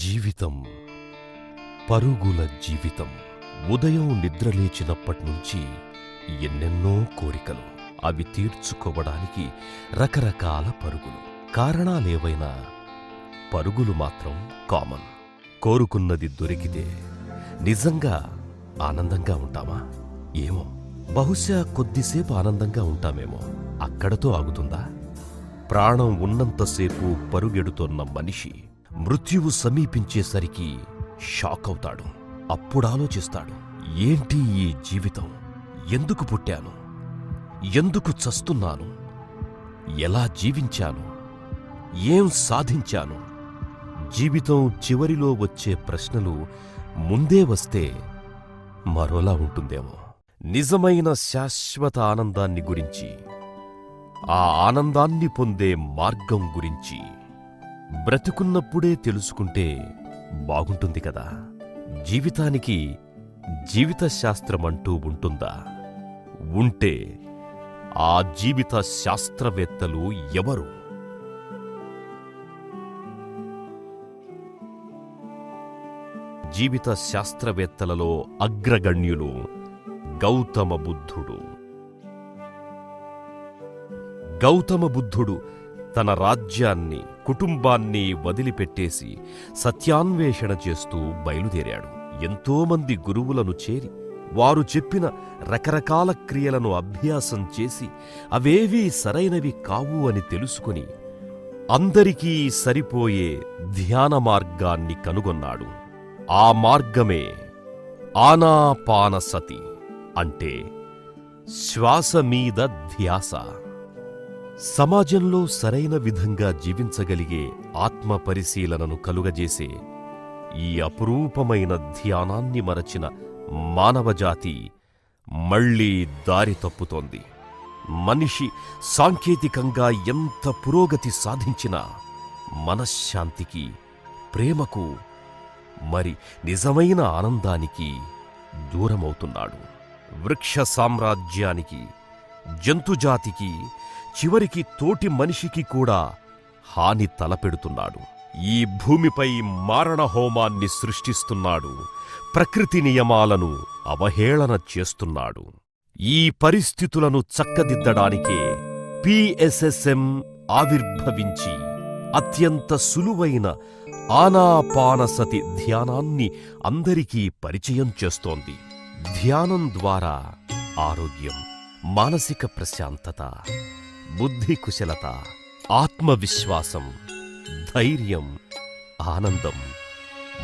జీవితం పరుగుల జీవితం. ఉదయం నిద్రలేచినప్పట్నుంచి ఎన్నెన్నో కోరికలు. అవి తీర్చుకోవడానికి రకరకాల పరుగులు. కారణాలేవైనా పరుగులు మాత్రం కామన్. కోరుకున్నది దొరికితే నిజంగా ఆనందంగా ఉంటామా? ఏమో, బహుశా కొద్దిసేపు ఆనందంగా ఉంటామేమో. అక్కడతో ఆగుతుందా? ప్రాణం ఉన్నంతసేపు పరుగెడుతోన్న మనిషి మృత్యువు సమీపించేసరికి షాక్ అవుతాడు. అప్పుడాలోచిస్తాడు, ఏంటి ఈ జీవితం? ఎందుకు పుట్టాను? ఎందుకు చస్తున్నాను? ఎలా జీవించాను? ఏం సాధించాను? జీవితం చివరిలో వచ్చే ప్రశ్నలు ముందే వస్తే మరోలా ఉంటుందేమో. నిజమైన శాశ్వత ఆనందాన్ని గురించి, ఆ ఆనందాన్ని పొందే మార్గం గురించి బ్రతికున్నప్పుడే తెలుసుకుంటే బాగుంటుంది కదా. జీవితానికి జీవిత శాస్త్రమంటూ ఉంటుందా? ఉంటే ఆ జీవిత శాస్త్రవేత్తలు ఎవరు? జీవిత శాస్త్రవేత్తలలో అగ్రగణ్యులు గౌతమ బుద్ధుడు. గౌతమ బుద్ధుడు తన రాజ్యాన్ని, కుటుంబాన్ని వదిలిపెట్టేసి సత్యాన్వేషణ చేస్తూ బయలుదేరాడు. ఎంతోమంది గురువులను చేరి వారు చెప్పిన రకరకాల క్రియలను అభ్యాసం చేసి అవేవీ సరైనవి కావు అని తెలుసుకుని అందరికీ సరిపోయే ధ్యాన మార్గాన్ని కనుగొన్నాడు. ఆ మార్గమే ఆనాపానసతి, అంటే శ్వాస మీద ధ్యాస. సమాజంలో సరైన విధంగా జీవించగలిగే ఆత్మ పరిశీలనను కలుగజేసే ఈ అపురూపమైన ధ్యానాన్ని మరచిన మానవజాతి మళ్లీ దారి తప్పుతోంది. మనిషి సాంకేతికంగా ఎంత పురోగతి సాధించినా మనశ్శాంతికి, ప్రేమకు, మరి నిజమైన ఆనందానికి దూరమవుతున్నాడు. వృక్ష సామ్రాజ్యానికి, జంతుజాతికి, చివరికి తోటి మనిషికి కూడా హాని తలపెడుతున్నాడు. ఈ భూమిపై మారణహోమాన్ని సృష్టిస్తున్నాడు. ప్రకృతి నియమాలను అవహేళన చేస్తున్నాడు. ఈ పరిస్థితులను చక్కదిద్దడానికే పిఎస్ఎస్ఎం ఆవిర్భవించి అత్యంత సులువైన ఆనాపానసతి ధ్యానాన్ని అందరికీ పరిచయం చేస్తోంది. ధ్యానం ద్వారా ఆరోగ్యం, మానసిక ప్రశాంతత, బుద్ధి కుశలత, ఆత్మవిశ్వాసం, ధైర్యం, ఆనందం,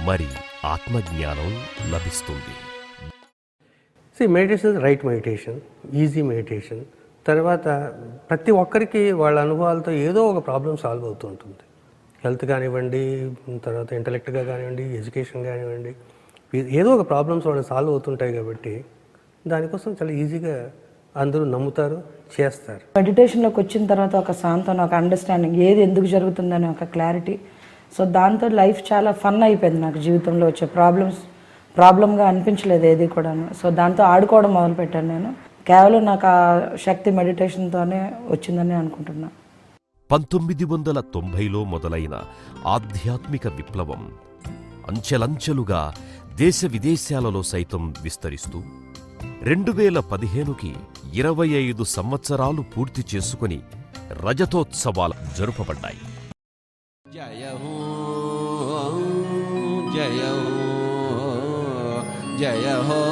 మరి ఆత్మజ్ఞానం లభిస్తుంది. Meditation right meditation, easy meditation. తర్వాత ప్రతి ఒక్కరికి వాళ్ళ అనుభవాలతో ఏదో ఒక ప్రాబ్లం సాల్వ్ అవుతూ ఉంటుంది. హెల్త్ కానివ్వండి, తర్వాత ఇంటలెక్ట్గా కానివ్వండి, ఎడ్యుకేషన్ కానివ్వండి, ఏదో ఒక ప్రాబ్లమ్స్ వాళ్ళకి సాల్వ్ అవుతుంటాయి. కాబట్టి దానికోసం చాలా ఈజీగా అందరూ నమ్ముతారు, చేస్తారు. మెడిటేషన్లోకి వచ్చిన తర్వాత ఒక శాంతం, ఒక అండర్స్టాండింగ్, ఏది ఎందుకు జరుగుతుందని ఒక క్లారిటీ. సో దాంతో లైఫ్ చాలా ఫన్ అయిపోయింది. నాకు జీవితంలో వచ్చే ప్రాబ్లంగా అనిపించలేదు ఏది కూడాను. సో దాంతో ఆడుకోవడం మొదలుపెట్టాను నేను. కేవలం నాకు ఆ శక్తి మెడిటేషన్తోనే వచ్చిందని అనుకుంటున్నా. 1990లో మొదలైన ఆధ్యాత్మిక విప్లవం అంచెలంచెలుగా దేశ విదేశాలలో సైతం విస్తరిస్తూ 2015కి 25 సంవత్సరాలు పూర్తి చేసుకుని రజతోత్సవాలు జరుపబడ్డాయి. జయ హో జయ హో జయ హో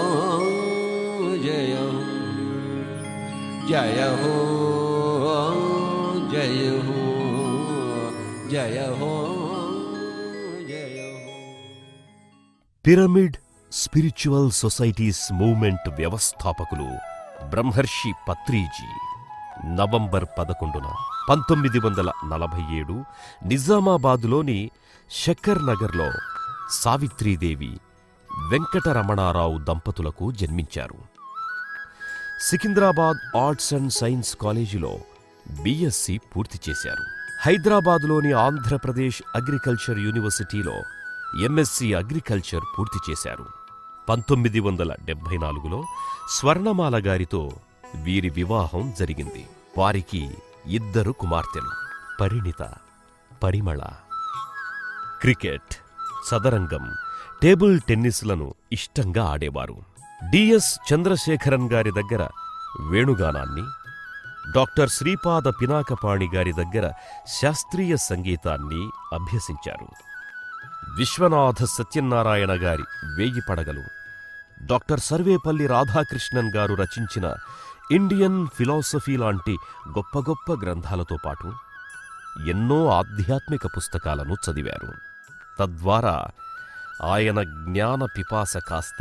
జయ జయ హో జయ హో జయ హో జయ హో. పిరమిడ్ స్పిరిచువల్ సొసైటీస్ మూవ్మెంట్ వ్యవస్థాపకులు బ్రహ్మర్షి పత్రిజీ నవంబర్ 11, 1947 నిజామాబాదులోని శక్కర్ నగర్లో సావిత్రీదేవి, వెంకటరమణారావు దంపతులకు జన్మించారు. సికింద్రాబాద్ ఆర్ట్స్ అండ్ సైన్స్ కాలేజీలో బిఎస్సి పూర్తి చేశారు. హైదరాబాదులోని ఆంధ్రప్రదేశ్ అగ్రికల్చర్ యూనివర్సిటీలో ఎంఎస్సి అగ్రికల్చర్ పూర్తి చేశారు. 1974లో స్వర్ణమాల గారితో వీరి వివాహం జరిగింది. వారికి 2 కుమార్తెలు, పరిణిత, పరిమళ. క్రికెట్, చదరంగం, టేబుల్ టెన్నిస్లను ఇష్టంగా ఆడేవారు. డిఎస్ చంద్రశేఖరన్ గారి దగ్గర వేణుగానాన్ని, డాక్టర్ శ్రీపాద పినాకపాణి గారి దగ్గర శాస్త్రీయ సంగీతాన్ని అభ్యసించారు. విశ్వనాథ సత్యనారాయణ గారి వేయి పడగలు, డాక్టర్ సర్వేపల్లి రాధాకృష్ణన్ గారు రచించిన ఇండియన్ ఫిలాసఫీ లాంటి గొప్ప గొప్ప గ్రంథాలతో పాటు ఎన్నో ఆధ్యాత్మిక పుస్తకాలను చదివారు. తద్వారా ఆయన జ్ఞాన పిపాస కాస్త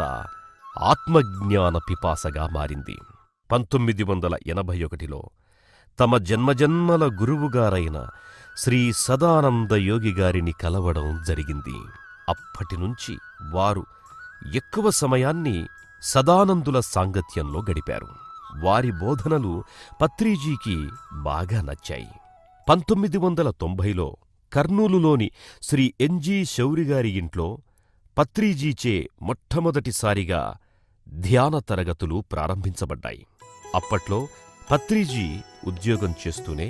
ఆత్మజ్ఞాన పిపాసగా మారింది. 1981లో తమ జన్మజన్మల గురువుగారైన శ్రీ సదానంద యోగి గారిని కలవడం జరిగింది. అప్పటినుంచి వారు ఎక్కువ సమయాన్ని సదానందుల సాంగత్యంలో గడిపారు. వారి బోధనలు పత్రిజీకి బాగా నచ్చాయి. 1990లో కర్నూలులోని శ్రీ ఎన్జి శౌరిగారి ఇంట్లో పత్రిజీచే మొట్టమొదటిసారిగా ధ్యాన తరగతులు ప్రారంభించబడ్డాయి. అప్పట్లో పత్రిజీ ఉద్యోగం చేస్తూనే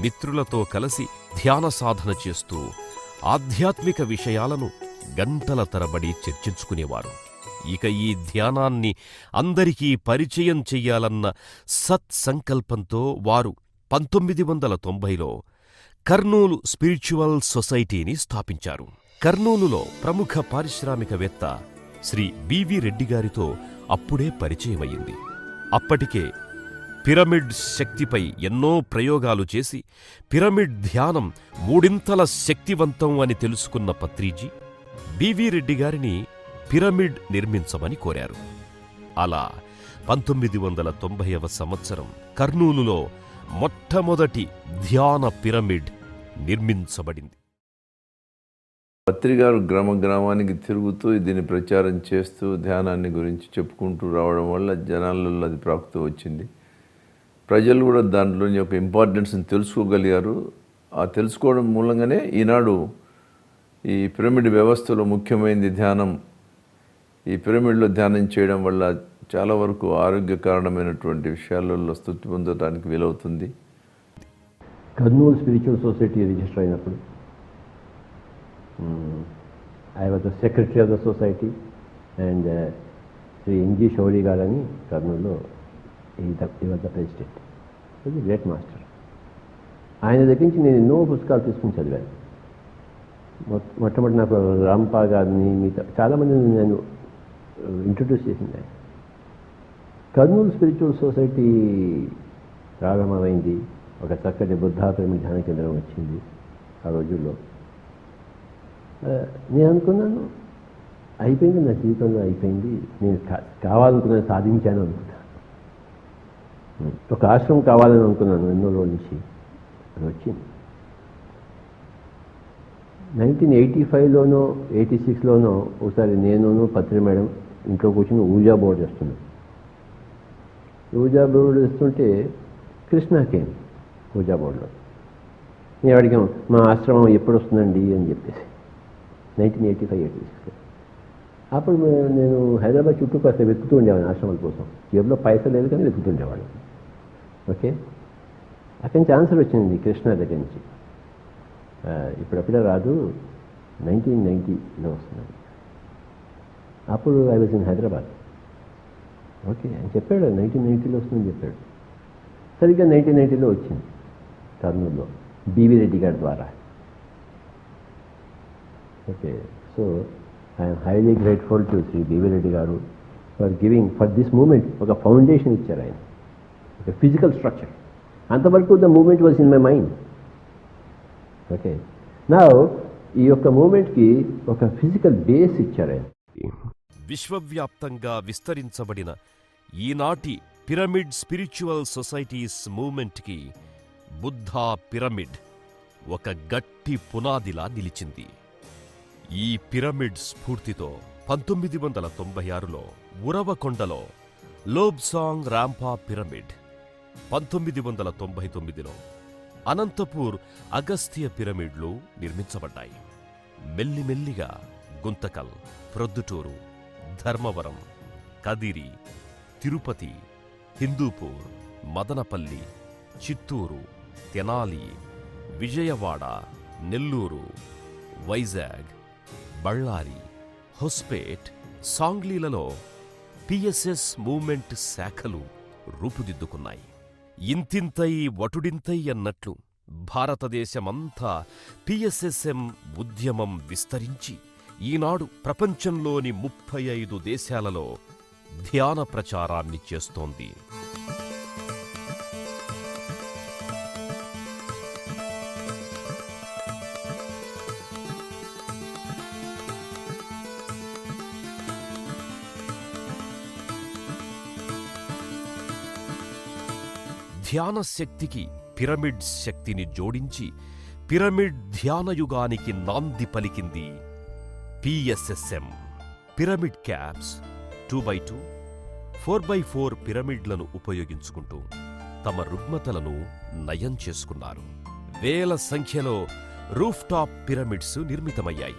మిత్రులతో కలిసి ధ్యాన సాధన చేస్తూ ఆధ్యాత్మిక విషయాలను గంటల తరబడి చర్చించుకునేవారు. ఇక ఈ ధ్యానాన్ని అందరికీ పరిచయం చెయ్యాలన్న సత్సంకల్పంతో వారు 1990లో కర్నూలు స్పిరిచువల్ సొసైటీని స్థాపించారు. కర్నూలులో ప్రముఖ పారిశ్రామికవేత్త శ్రీ బివి రెడ్డి గారితో అప్పుడే పరిచయమయ్యింది. అప్పటికే పిరమిడ్ శక్తిపై ఎన్నో ప్రయోగాలు చేసి పిరమిడ్ ధ్యానం మూడింతల శక్తివంతం అని తెలుసుకున్న పత్రిజీ బివి రెడ్డి గారిని పిరమిడ్ నిర్మించమని కోరారు. అలా 1990వ సంవత్సరం కర్నూలులో మొట్టమొదటి ధ్యాన పిరమిడ్ నిర్మించబడింది. పత్రిగారు గ్రామ గ్రామానికి తిరుగుతూ దీన్ని ప్రచారం చేస్తూ ధ్యానాన్ని గురించి చెప్పుకుంటూ రావడం వల్ల జనాలలో అది ప్రాప్తి వచ్చింది. ప్రజలు కూడా దాంట్లోని యొక్క ఇంపార్టెన్స్ని తెలుసుకోగలిగారు. ఆ తెలుసుకోవడం మూలంగానే ఈనాడు ఈ పిరమిడ్ వ్యవస్థలో ముఖ్యమైనది ధ్యానం. ఈ పిరమిడ్లో ధ్యానం చేయడం వల్ల చాలా వరకు ఆరోగ్య కారణమైనటువంటి విషయాలలో స్తుతి పొందడానికి వీలవుతుంది. కర్నూలు స్పిరిచువల్ సొసైటీ రిజిస్టర్ అయినప్పుడు I was the secretary of the society and Shri NG Shouri గారని కర్నూలులో ఈ వాజ్ ద ప్రెసిడెంట్. ఇది గ్రేట్ మాస్టర్. ఆయన దగ్గర నుంచి నేను ఎన్నో పుస్తకాలు తీసుకుని చదివాను. మొట్టమొదటి నాకు రాంపా గారిని మిగతా చాలామందిని నేను ఇంట్రడ్యూస్ చేసింది ఆయన. కర్నూలు స్పిరిచువల్ సొసైటీ ప్రారంభమైంది. ఒక చక్కటి బుద్ధా పిరమిడ్ ధ్యాన కేంద్రం వచ్చింది ఆ రోజుల్లో. నేను అనుకున్నాను అయిపోయింది, నా జీవితంలో అయిపోయింది, నేను కావాలనుకున్నాను, సాధించాను అనుకున్నాను. ఒక ఆశ్రమం కావాలని అనుకున్నాను ఎన్నో రోజుల నుంచి. అది వచ్చింది. 1985లోనో 86లోనో ఒకసారి నేను పత్రి మేడం ఇంట్లో కూర్చొని ఊజా బోర్డు చేస్తున్నాను. ఊజా బోర్డు వేస్తుంటే కృష్ణకేం ఊజా బోర్డులో నేను అడిగాం, మా ఆశ్రమం ఎప్పుడు వస్తుందండి అని చెప్పేసి 1985-86. అప్పుడు నేను హైదరాబాద్ చుట్టూ కాస్త వెతుకుతూ ఉండేవాడిని ఆశ్రమాల కోసం. జేబులో పైసలు లేదు కానీ వెతుకుతూ ఉండేవాడు. ఓకే, అక్కడి నుంచి ఆన్సర్ వచ్చింది కృష్ణ దగ్గర నుంచి. ఇప్పుడప్పుడే రాదు, 1990లో వస్తున్నాను. అప్పుడు I was in Hyderabad. Okay అని చెప్పాడు, 1990లో వస్తుందని చెప్పాడు. సరిగ్గా 1990లో వచ్చింది కర్నూలులో బివి రెడ్డి గారి ద్వారా. Okay, so I'm highly grateful to Shri BV Reddy గారు for giving for this moment ఒక ఫౌండేషన్ ఇచ్చారు ఆయన, ఒక ఫిజికల్ స్ట్రక్చర్. అంతవరకు the moment was in my mind. Okay, నా ఈ యొక్క మూమెంట్కి ఒక ఫిజికల్ బేస్ ఇచ్చారు ఆయన. విశ్వవ్యాప్తంగా విస్తరించబడిన ఈనాటి పిరమిడ్ స్పిరిచువల్ సొసైటీస్ మూవ్మెంట్కి బుద్ధా పిరమిడ్ ఒక గట్టి పునాదిలా నిలిచింది. ఈ పిరమిడ్ స్ఫూర్తితో 1996లో ఉరవకొండలో లోబ్సాంగ్ రాంపా పిరమిడ్, 1999లో అనంతపూర్ అగస్త్య పిరమిడ్లు నిర్మించబడ్డాయి. మెల్లిమెల్లిగా గుంతకల్, ప్రొద్దుటూరు, ధర్మవరం, కదిరి, తిరుపతి, హిందూపూర్, మదనపల్లి, చిత్తూరు, తెనాలి, విజయవాడ, నెల్లూరు, వైజాగ్, బళ్ళారి, హొస్పేట్, సాంగ్లీలలో పిఎస్ఎస్ మూవ్మెంట్ శాఖలు రూపుదిద్దుకున్నాయి. ఇంతింతై వటుడింతై అన్నట్లు భారతదేశమంతా పిఎస్ఎస్ఎం ఉద్యమం విస్తరించి ఈనాడు ప్రపంచంలోని 35 దేశాలలో ధ్యాన ప్రచారాన్ని చేస్తోంది. ధ్యాన శక్తికి పిరమిడ్ శక్తిని జోడించి పిరమిడ్ ధ్యానయుగానికి నాంది పలికింది PSSM. Pyramid caps 2x2, 4x4 పిరమిడ్లను ఉపయోగించుకుంటూ తమ రుగ్మతలను నయం చేసుకున్నారు. వేల సంఖ్యలో రూఫ్ టాప్ పిరమిడ్స్ నిర్మితమయ్యాయి.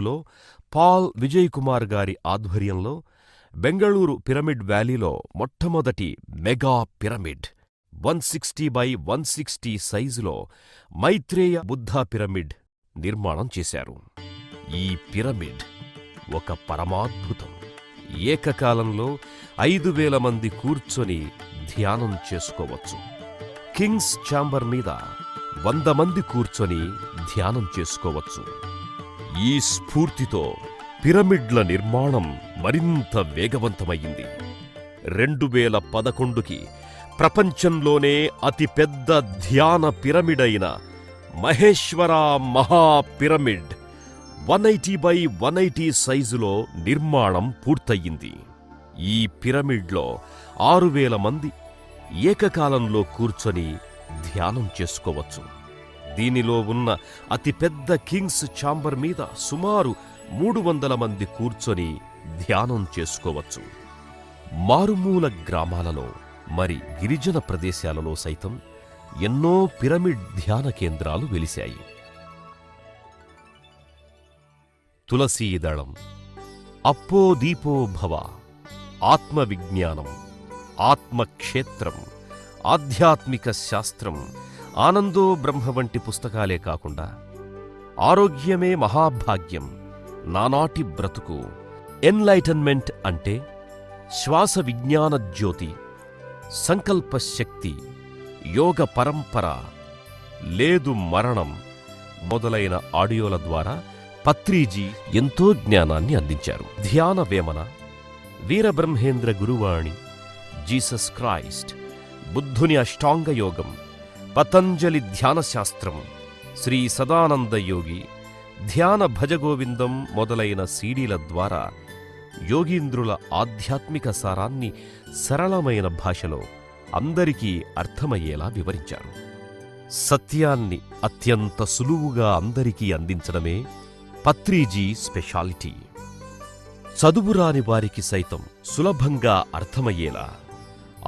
లో పాల్ విజయ్ కుమార్ గారి ఆధ్వర్యంలో బెంగళూరు పిరమిడ్ వ్యాలీలో మొట్టమొదటి మెగా పిరమిడ్ 160x160 సైజులో మైత్రేయ బుద్ధ పిరమిడ్ నిర్మాణం చేశారు. ఈ పిరమిడ్ ఒక పరమాద్భుతం. ఏకకాలంలో 5,000 మంది కూర్చొని ధ్యానం చేసుకోవచ్చు. కింగ్స్ ఛాంబర్ మీద 100 మంది కూర్చొని ధ్యానం చేసుకోవచ్చు. ఈ స్ఫూర్తితో పిరమిడ్ల నిర్మాణం మరింత వేగవంతమయ్యింది. 2011కి ప్రపంచంలోనే అతిపెద్ద ధ్యాన పిరమిడైన మహేశ్వర మహాపిరమిడ్ 180x180 సైజులో నిర్మాణం పూర్తయింది. ఈ పిరమిడ్లో 6,000 మంది ఏకకాలంలో కూర్చొని ధ్యానం చేసుకోవచ్చు. దీనిలో ఉన్న అతిపెద్ద కింగ్స్ ఛాంబర్ మీద సుమారు 300 మంది కూర్చొని ధ్యానం చేసుకోవచ్చు. మారుమూల గ్రామాలలో మరి గిరిజన ప్రదేశాలలో సైతం ఎన్నో పిరమిడ్ ధ్యాన కేంద్రాలు వెలిశాయి. తులసీదళం, అప్పో దీపో భవ, ఆత్మవిజ్ఞానం, ఆత్మక్షేత్రం, ఆధ్యాత్మిక శాస్త్రం, ఆనందో బ్రహ్మ వంటి పుస్తకాలే కాకుండా ఆరోగ్యమే మహాభాగ్యం, నానాటి బ్రతుకు, ఎన్లైటన్మెంట్ అంటే శ్వాస విజ్ఞాన జ్యోతి, సంకల్ప శక్తి, యోగ పరంపర, లేదు మరణం మొదలైన ఆడియోల ద్వారా పత్రిజీ ఎంతో జ్ఞానాన్ని అందించారు. ధ్యాన వేమన, వీరబ్రహ్మేంద్ర గురువాణి, జీసస్ క్రైస్ట్, బుద్ధుని అష్టాంగ యోగం, పతంజలి ధ్యానశాస్త్రం, శ్రీ సదానంద యోగి, ధ్యాన భజగోవిందం మొదలైన సీడీల ద్వారా యోగీంద్రుల ఆధ్యాత్మిక సారాన్ని సరళమైన భాషలో అందరికీ అర్థమయ్యేలా వివరించారు. సత్యాన్ని అత్యంత సులువుగా అందరికీ అందించడమే పత్రిజీ స్పెషాలిటీ. చదువురాని వారికి సైతం సులభంగా అర్థమయ్యేలా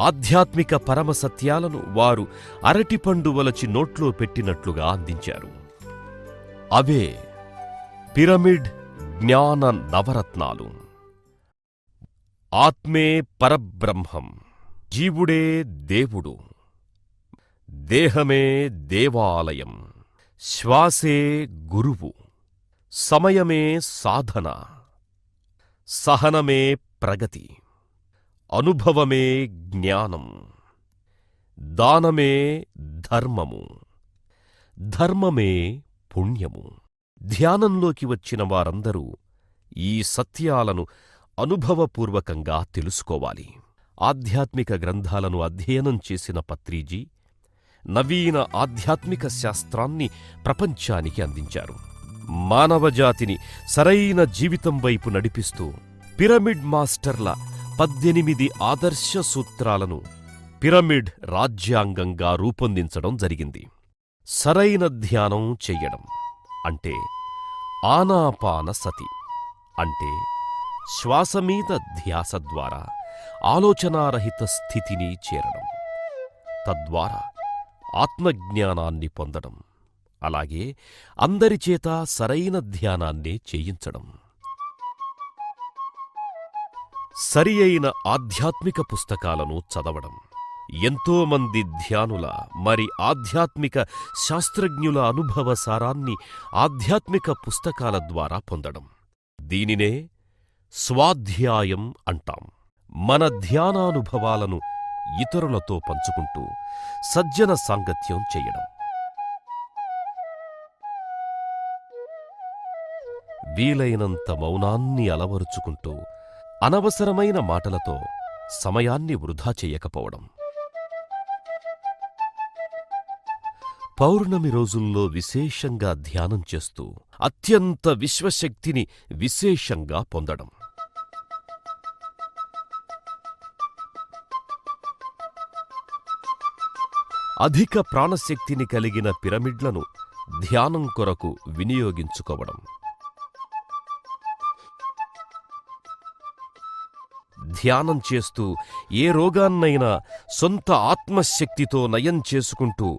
ఆధ్యాత్మిక పరమసత్యాలను వారు అరటిపండు వలచి నోట్లో పెట్టినట్లుగా అందించారు. అవే పిరమిడ్ జ్ఞాన నవరత్నాలు. ఆత్మే పరబ్రహ్మం, జీవుడే దేవుడు, దేహమే దేవాలయం, శ్వాసే గురువు, సమయమే సాధన, సహనమే ప్రగతి, అనుభవమే జ్ఞానం, దానమే ధర్మము, ధర్మమే పుణ్యము. ధ్యానంలోకి వచ్చిన వారందరూ ఈ సత్యాలను అనుభవపూర్వకంగా తెలుసుకోవాలి. ఆధ్యాత్మిక గ్రంథాలను అధ్యయనం చేసిన పత్రిజీ నవీన ఆధ్యాత్మిక శాస్త్రాన్ని ప్రపంచానికి అందించారు. మానవజాతిని సరైన జీవితం వైపు నడిపిస్తూ పిరమిడ్ మాస్టర్ల 18 ఆదర్శ సూత్రాలను పిరమిడ్ రాజ్యాంగంగా రూపొందించడం జరిగింది. సరైన ధ్యానం చెయ్యడం అంటే ఆనాపాన సతి, అంటే శ్వాసమీద ధ్యాస ద్వారా ఆలోచనారహిత స్థితిని చేరడం, తద్వారా ఆత్మజ్ఞానాన్ని పొందడం, అలాగే అందరిచేత సరైన ధ్యానాన్నే చేయించడం. సరి అయిన ఆధ్యాత్మిక పుస్తకాలను చదవడం, ఎంతోమంది ధ్యానుల మరి ఆధ్యాత్మిక శాస్త్రజ్ఞుల అనుభవ సారాన్ని ఆధ్యాత్మిక పుస్తకాల ద్వారా పొందడం. దీనినే స్వాధ్యాయం అంటాం. మన ధ్యానానుభవాలను ఇతరులతో పంచుకుంటూ సజ్జన సాంగత్యం చెయ్యడం. వీలైనంత మౌనాన్ని అలవరుచుకుంటూ అనవసరమైన మాటలతో సమయాన్ని వృధా చెయ్యకపోవడం. పౌర్ణమి రోజుల్లో విశేషంగా ధ్యానం చేస్తూ అత్యంత విశ్వశక్తిని విశేషంగా పొందడం. అధిక ప్రాణశక్తిని కలిగిన పిరమిడ్లను ధ్యానం కొరకు వినియోగించుకోవడం. ధ్యానం చేస్తూ ఏ రోగాన్నైనా సొంత ఆత్మశక్తితో నయం చేసుకుంటూ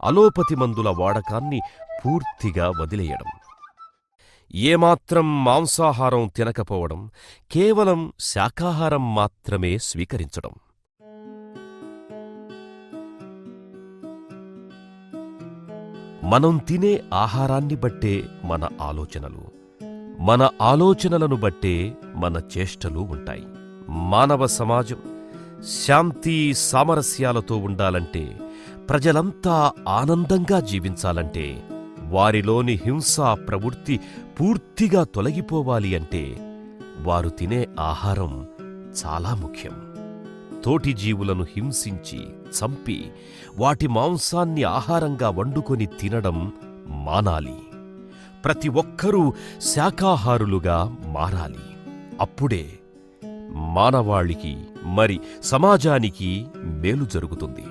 అలోపతి మందుల వాడకాన్ని పూర్తిగా వదిలేయడం. ఏమాత్రం మాంసాహారం తినకపోవడం, కేవలం శాకాహారం మాత్రమే స్వీకరించడం. మనం తినే ఆహారాన్ని బట్టే మన ఆలోచనలు, మన ఆలోచనలను బట్టే మన చేష్టలు ఉంటాయి. మానవ సమాజం శాంతి సామరస్యాలతో ఉండాలంటే, ప్రజలంతా ఆనందంగా జీవించాలంటే, వారిలోని హింసా ప్రవృత్తి పూర్తిగా తొలగిపోవాలి అంటే వారు తినే ఆహారం చాలా ముఖ్యం. తోటి జీవులను హింసించి చంపి వాటి మాంసాన్ని ఆహారంగా వండుకొని తినడం మానాలి. ప్రతి ఒక్కరూ శాకాహారులుగా మారాలి. అప్పుడే మానవాళికి మరి సమాజానికి మేలు జరుగుతుంది.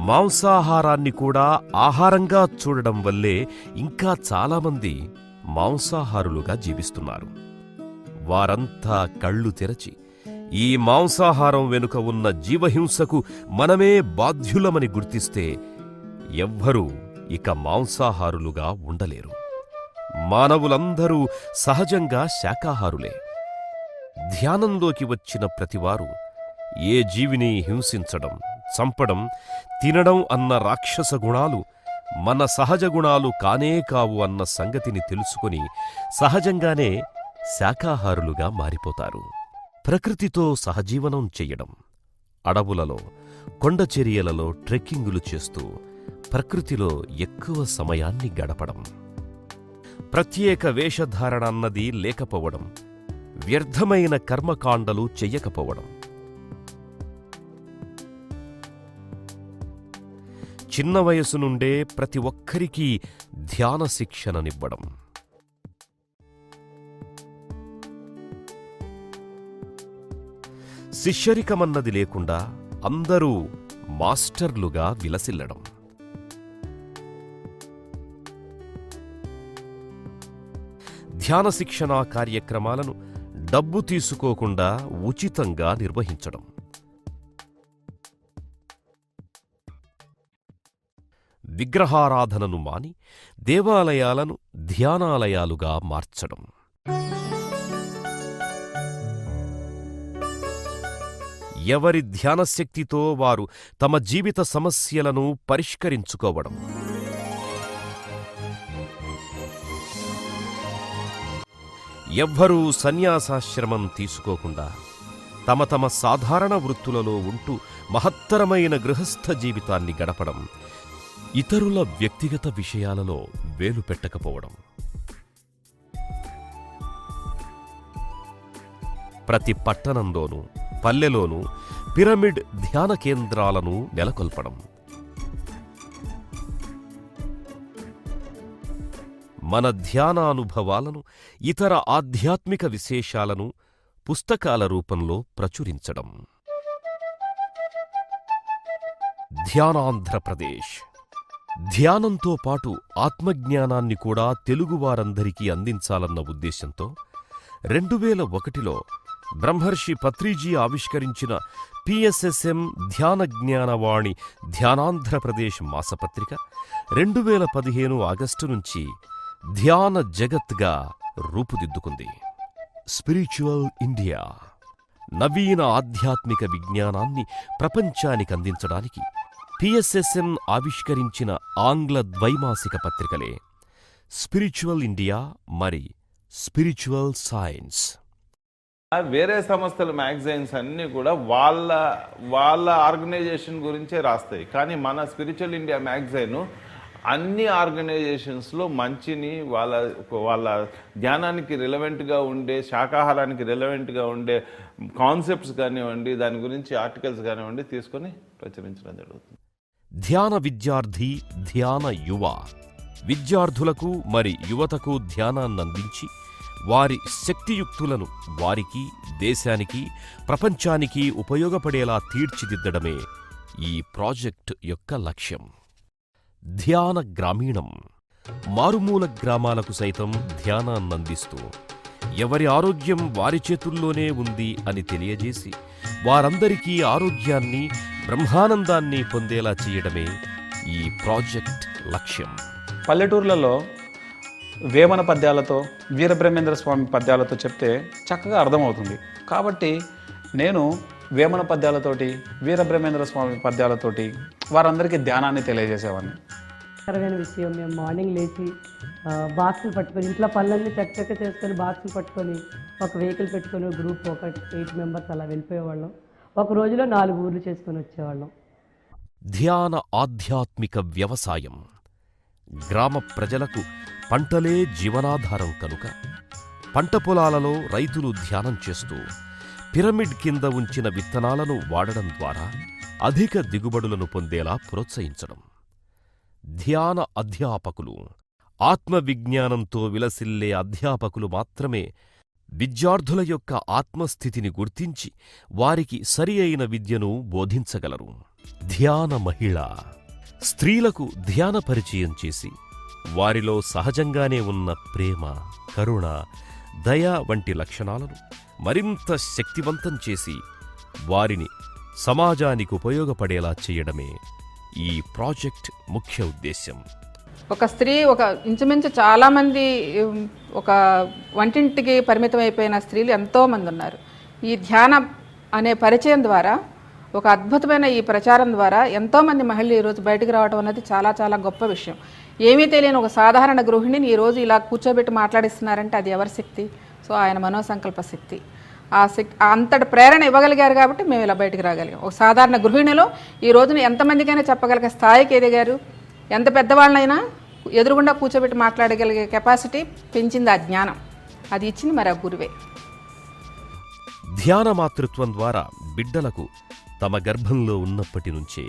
మాంసాహారాన్ని కూడా ఆహారంగా చూడడం వల్లే ఇంకా చాలామంది మాంసాహారులుగా జీవిస్తున్నారు. వారంతా కళ్ళు తెరచి ఈ మాంసాహారం వెనుక ఉన్న జీవహింసకు మనమే బాధ్యులమని గుర్తిస్తే ఎవ్వరూ ఇక మాంసాహారులుగా ఉండలేరు. మానవులందరూ సహజంగా శాకాహారులే. ధ్యానంలోకి వచ్చిన ప్రతివారు ఏ జీవిని హింసించడం, చంపడం, తినడం అన్న రాక్షస గుణాలు మన సహజ గుణాలు కానే కావు అన్న సంగతిని తెలుసుకొని సహజంగానే శాకాహారులుగా మారిపోతారు. ప్రకృతితో సహజీవనం చెయ్యడం, అడవులలో, కొండచర్యలలో ట్రెక్కింగులు చేస్తూ ప్రకృతిలో ఎక్కువ సమయాన్ని గడపడం, ప్రత్యేక వేషధారణ అన్నది లేకపోవడం, వ్యర్థమైన కర్మకాండలు చెయ్యకపోవడం, చిన్న వయసు నుండే ప్రతి ఒక్కరికీ ధ్యాన శిక్షణనివ్వడం, శిష్యరికమన్నది లేకుండా అందరూ మాస్టర్లుగా విలసిల్లడం, ధ్యాన శిక్షణా కార్యక్రమాలను డబ్బు తీసుకోకుండా ఉచితంగా నిర్వహించడం, విగ్రహారాధనను మాని దేవాలయాలను ధ్యానాలయాలుగా మార్చడం, ఎవరి ధ్యానశక్తితో వారు తమ జీవిత సమస్యలను పరిష్కరించుకోవడం. ఎవ్వరూ సన్యాసాశ్రమం తీసుకోకుండా తమ తమ సాధారణ వృత్తులలో ఉంటూ మహత్తరమైన గృహస్థ జీవితాన్ని గడపడం, ఇతరుల వ్యక్తిగత విషయాలలో వేలు పెట్టకపోవడం. ప్రతి పట్టణంలోనూ పల్లెలోనూ పిరమిడ్ ధ్యాన కేంద్రాలను నెలకొల్పడం. మన ధ్యానానుభవాలను, ఇతర ఆధ్యాత్మిక విశేషాలను పుస్తకాల రూపంలో ప్రచురించడం. ధ్యానాంధ్రప్రదేశ్ ధ్యానంతో పాటు ఆత్మజ్ఞానాన్ని కూడా తెలుగువారందరికీ అందించాలన్న ఉద్దేశంతో 2001లో బ్రహ్మర్షి పత్రిజీ ఆవిష్కరించిన PSSM ధ్యాన జ్ఞానవాణి ధ్యానాంధ్రప్రదేశ్ మాసపత్రిక 2015 ఆగస్టు నుంచి ధ్యాన జగత్గా రూపుదిద్దుకుంది. స్పిరిచువల్ ఇండియా నవీన ఆధ్యాత్మిక విజ్ఞానాన్ని ప్రపంచానికి అందించడానికి PSSM ఆవిష్కరించిన ఆంగ్ల ద్వైమాసిక పత్రికలే స్పిరిచువల్ ఇండియా మరి స్పిరిచువల్ సైన్స్. వేరే సంస్థల మ్యాగజైన్స్ అన్నీ కూడా వాళ్ళ ఆర్గనైజేషన్ గురించే రాస్తాయి. కానీ మన స్పిరిచువల్ ఇండియా మ్యాగజైన్ అన్ని ఆర్గనైజేషన్స్లో మంచిని, వాళ్ళ ధ్యానానికి రిలవెంట్గా ఉండే, శాకాహారానికి రిలవెంట్గా ఉండే కాన్సెప్ట్స్ కానివ్వండి, దాని గురించి ఆర్టికల్స్ కానివ్వండి తీసుకొని ప్రచురించడం జరుగుతుంది. ధ్యాన విద్యార్థి, ధ్యాన యువ విద్యార్థులకు మరి యువతకు ధ్యానాన్నందించి వారి శక్తియుక్తులను వారికి, దేశానికి, ప్రపంచానికి ఉపయోగపడేలా తీర్చిదిద్దడమే ఈ ప్రాజెక్ట్ యొక్క లక్ష్యం. ధ్యాన గ్రామీణం మారుమూల గ్రామాలకు సైతం ధ్యానాన్నందిస్తూ ఎవరి ఆరోగ్యం వారి చేతుల్లోనే ఉంది అని తెలియజేసి వారందరికీ ఆరోగ్యాన్ని, బ్రహ్మానందాన్ని పొందేలా చేయడమే ఈ ప్రాజెక్ట్ లక్ష్యం. పల్లెటూర్లలో వేమన పద్యాలతో, వీరబ్రహ్మేంద్ర స్వామి పద్యాలతో చెప్తే చక్కగా అర్థమవుతుంది. కాబట్టి నేను వేమన పద్యాలతోటి, వీరబ్రహ్మేంద్ర స్వామి పద్యాలతోటి వారందరికీ ధ్యానాన్ని తెలియజేసేవాడిని. కరమైన విషయం, మేము మార్నింగ్ లేచి బాక్సులు పట్టుకొని, ఇంట్లో పనులన్నీ చక్క చేసుకొని బాక్సులు పట్టుకొని ఒక వెహికల్ పెట్టుకొని గ్రూప్ ఒక 8 మెంబర్స్ అలా వెళ్ళిపోయేవాళ్ళం. ఒక రోజులో 4 ఊర్లు చేసుకొని వచ్చేవాళ్ళం. ధ్యాన ఆధ్యాత్మిక వ్యవసాయం గ్రామ ప్రజలకు పంటలే జీవనాధారం కనుక పంట పొలాలలో రైతులు ధ్యానం చేస్తూ పిరమిడ్ కింద ఉంచిన విత్తనాలను వాడడం ద్వారా అధిక దిగుబడులను పొందేలా ప్రోత్సహించడం. ధ్యాన అధ్యాపకులు ఆత్మవిజ్ఞానంతో విలసిల్లే అధ్యాపకులు మాత్రమే విద్యార్థుల యొక్క ఆత్మస్థితిని గుర్తించి వారికి సరి అయిన విద్యను బోధించగలరు. ధ్యాన మహిళ స్త్రీలకు ధ్యాన పరిచయం చేసి వారిలో సహజంగానే ఉన్న ప్రేమ, కరుణ, దయ వంటి లక్షణాలను మరింత శక్తివంతం చేసి వారిని సమాజానికి ఉపయోగపడేలా చేయడమే ఈ ప్రాజెక్ట్ ముఖ్య ఉద్దేశ్యం. ఒక స్త్రీ, ఒక ఇంచుమించు చాలామంది ఒక వంటింటికి పరిమితం అయిపోయిన స్త్రీలు ఎంతోమంది ఉన్నారు. ఈ ధ్యానం అనే పరిచయం ద్వారా, ఒక అద్భుతమైన ఈ ప్రచారం ద్వారా ఎంతోమంది మహిళలు ఈరోజు బయటకు రావడం అనేది చాలా చాలా గొప్ప విషయం. ఏమీ తెలియని ఒక సాధారణ గృహిణిని ఈరోజు ఇలా కూర్చోబెట్టి మాట్లాడిస్తున్నారంటే అది ఎవరి శక్తి? సో ఆయన మనోసంకల్ప శక్తి. ఆ శక్తి అంతటి ప్రేరణ ఇవ్వగలిగారు కాబట్టి మేము ఇలా బయటకు రాగలిగాం. ఒక సాధారణ గృహిణిలో ఈ రోజున ఎంతమందికైనా చెప్పగలిగే స్థాయికి ఎదిగారు. ఎంత పెద్దవాళ్ళైనా ఎదురుగుండా కూర్చోబెట్టి మాట్లాడగలిగే కెపాసిటీ పెంచింది ఆ జ్ఞానం. అది ఇచ్చింది మరి ఆ గురువే. ధ్యాన మాతృత్వం ద్వారా బిడ్డలకు తమ గర్భంలో ఉన్నప్పటి నుంచే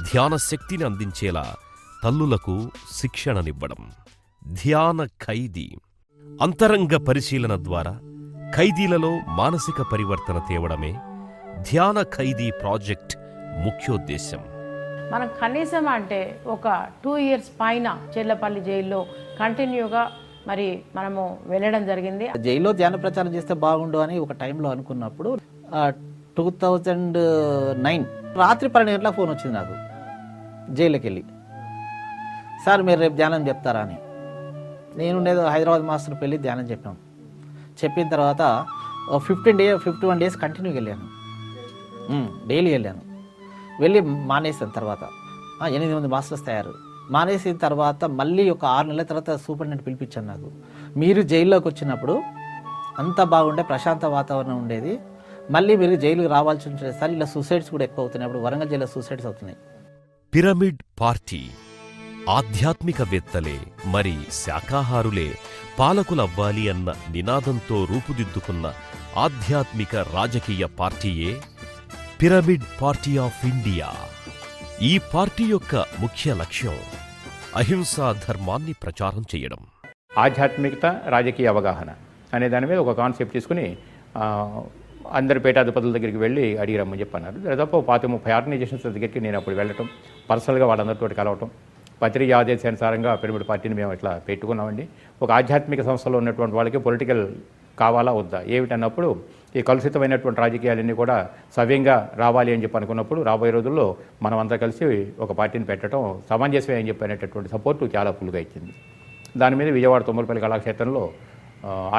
ధ్యాన శక్తిని అందించేలా తల్లులకు శిక్షణనివ్వడం. ధ్యాన ఖైదీ అంతరంగ పరిశీలన ద్వారా ఖైదీలలో మానసిక పరివర్తన తేవడమే ధ్యాన ఖైదీ ప్రాజెక్ట్ ముఖ్యోద్దేశం. మనం కనీసం అంటే ఒక 2 ఇయర్స్ పైన చెర్లపల్లి జైల్లో కంటిన్యూగా మరి మనము వెళ్ళడం జరిగింది. జైల్లో ధ్యాన ప్రచారం చేస్తే బాగుండు అని ఒక టైంలో అనుకున్నప్పుడు 2009 రాత్రి 12 గంటలకు ఫోన్ వచ్చింది నాకు జైలుకి వెళ్ళి. సార్ మీరు రేపు ధ్యానం చెప్తారా అని. నేను ఉండేది హైదరాబాద్ మాస్టర్ పెళ్ళి ధ్యానం చెప్పాం. చెప్పిన తర్వాత 51 డేస్ కంటిన్యూగా వెళ్ళాను. డైలీ వెళ్ళాను. వెళ్ళి మానేసాను. తర్వాత 8 మంది మాస్టర్స్ తయారు. మానేసిన తర్వాత మళ్ళీ ఒక 6 నెలల తర్వాత సూపరింటెండెంట్ పిలిపించాను. నాకు మీరు జైల్లోకి వచ్చినప్పుడు అంతా బాగుండే ప్రశాంత వాతావరణం ఉండేది, మళ్ళీ మీరు జైలుకి రావాల్సి ఉంటుంది సార్, ఇలా సూసైడ్స్ కూడా ఎక్కువ అవుతున్నాయి. అప్పుడు వరంగల్ జైల్లో సూసైడ్స్ అవుతున్నాయి. పిరమిడ్ పార్టీ ఆధ్యాత్మికవేత్తలే మరి శాకాహారులే పాలకులవ్వాలి అన్న నినాదంతో రూపుదిద్దుకున్న ఆధ్యాత్మిక రాజకీయ పార్టీయే పిరమిడ్ పార్టీ ఆఫ్ ఇండియా. ఈ పార్టీ యొక్క ముఖ్య లక్ష్యం అహింసా ధర్మాన్ని ప్రచారం చేయడం. ఆధ్యాత్మికత రాజకీయ అవగాహన అనే దాని మీద ఒక కాన్సెప్ట్ తీసుకుని అందరి పీఠాధిపతుల దగ్గరికి వెళ్ళి అడిగి రమ్మని చెప్పన్నారు. దాదాపు 30 ఆర్గనైజేషన్స్ దగ్గరికి నేను అప్పుడు వెళ్ళటం, పర్సనల్గా వాళ్ళందరితో కలవటం, పత్రిక ఆదేశానుసారంగా పిరమిడ్ పార్టీని మేము ఇట్లా పెట్టుకున్నామండి. ఒక ఆధ్యాత్మిక సంస్థలో ఉన్నటువంటి వాళ్ళకి పొలిటికల్ కావాలా వద్దా ఏమిటన్నప్పుడు ఈ కలుషితమైనటువంటి రాజకీయాలన్నీ కూడా సవ్యంగా రావాలి అని చెప్పి అనుకున్నప్పుడు రాబోయే రోజుల్లో మనం అంతా కలిసి ఒక పార్టీని పెట్టడం సమంజసమే అని చెప్పి అనేటటువంటి సపోర్టు చాలా ఫుల్గా ఇచ్చింది. దాని మీద విజయవాడ తుమ్మలపల్లి కళాక్షేత్రంలో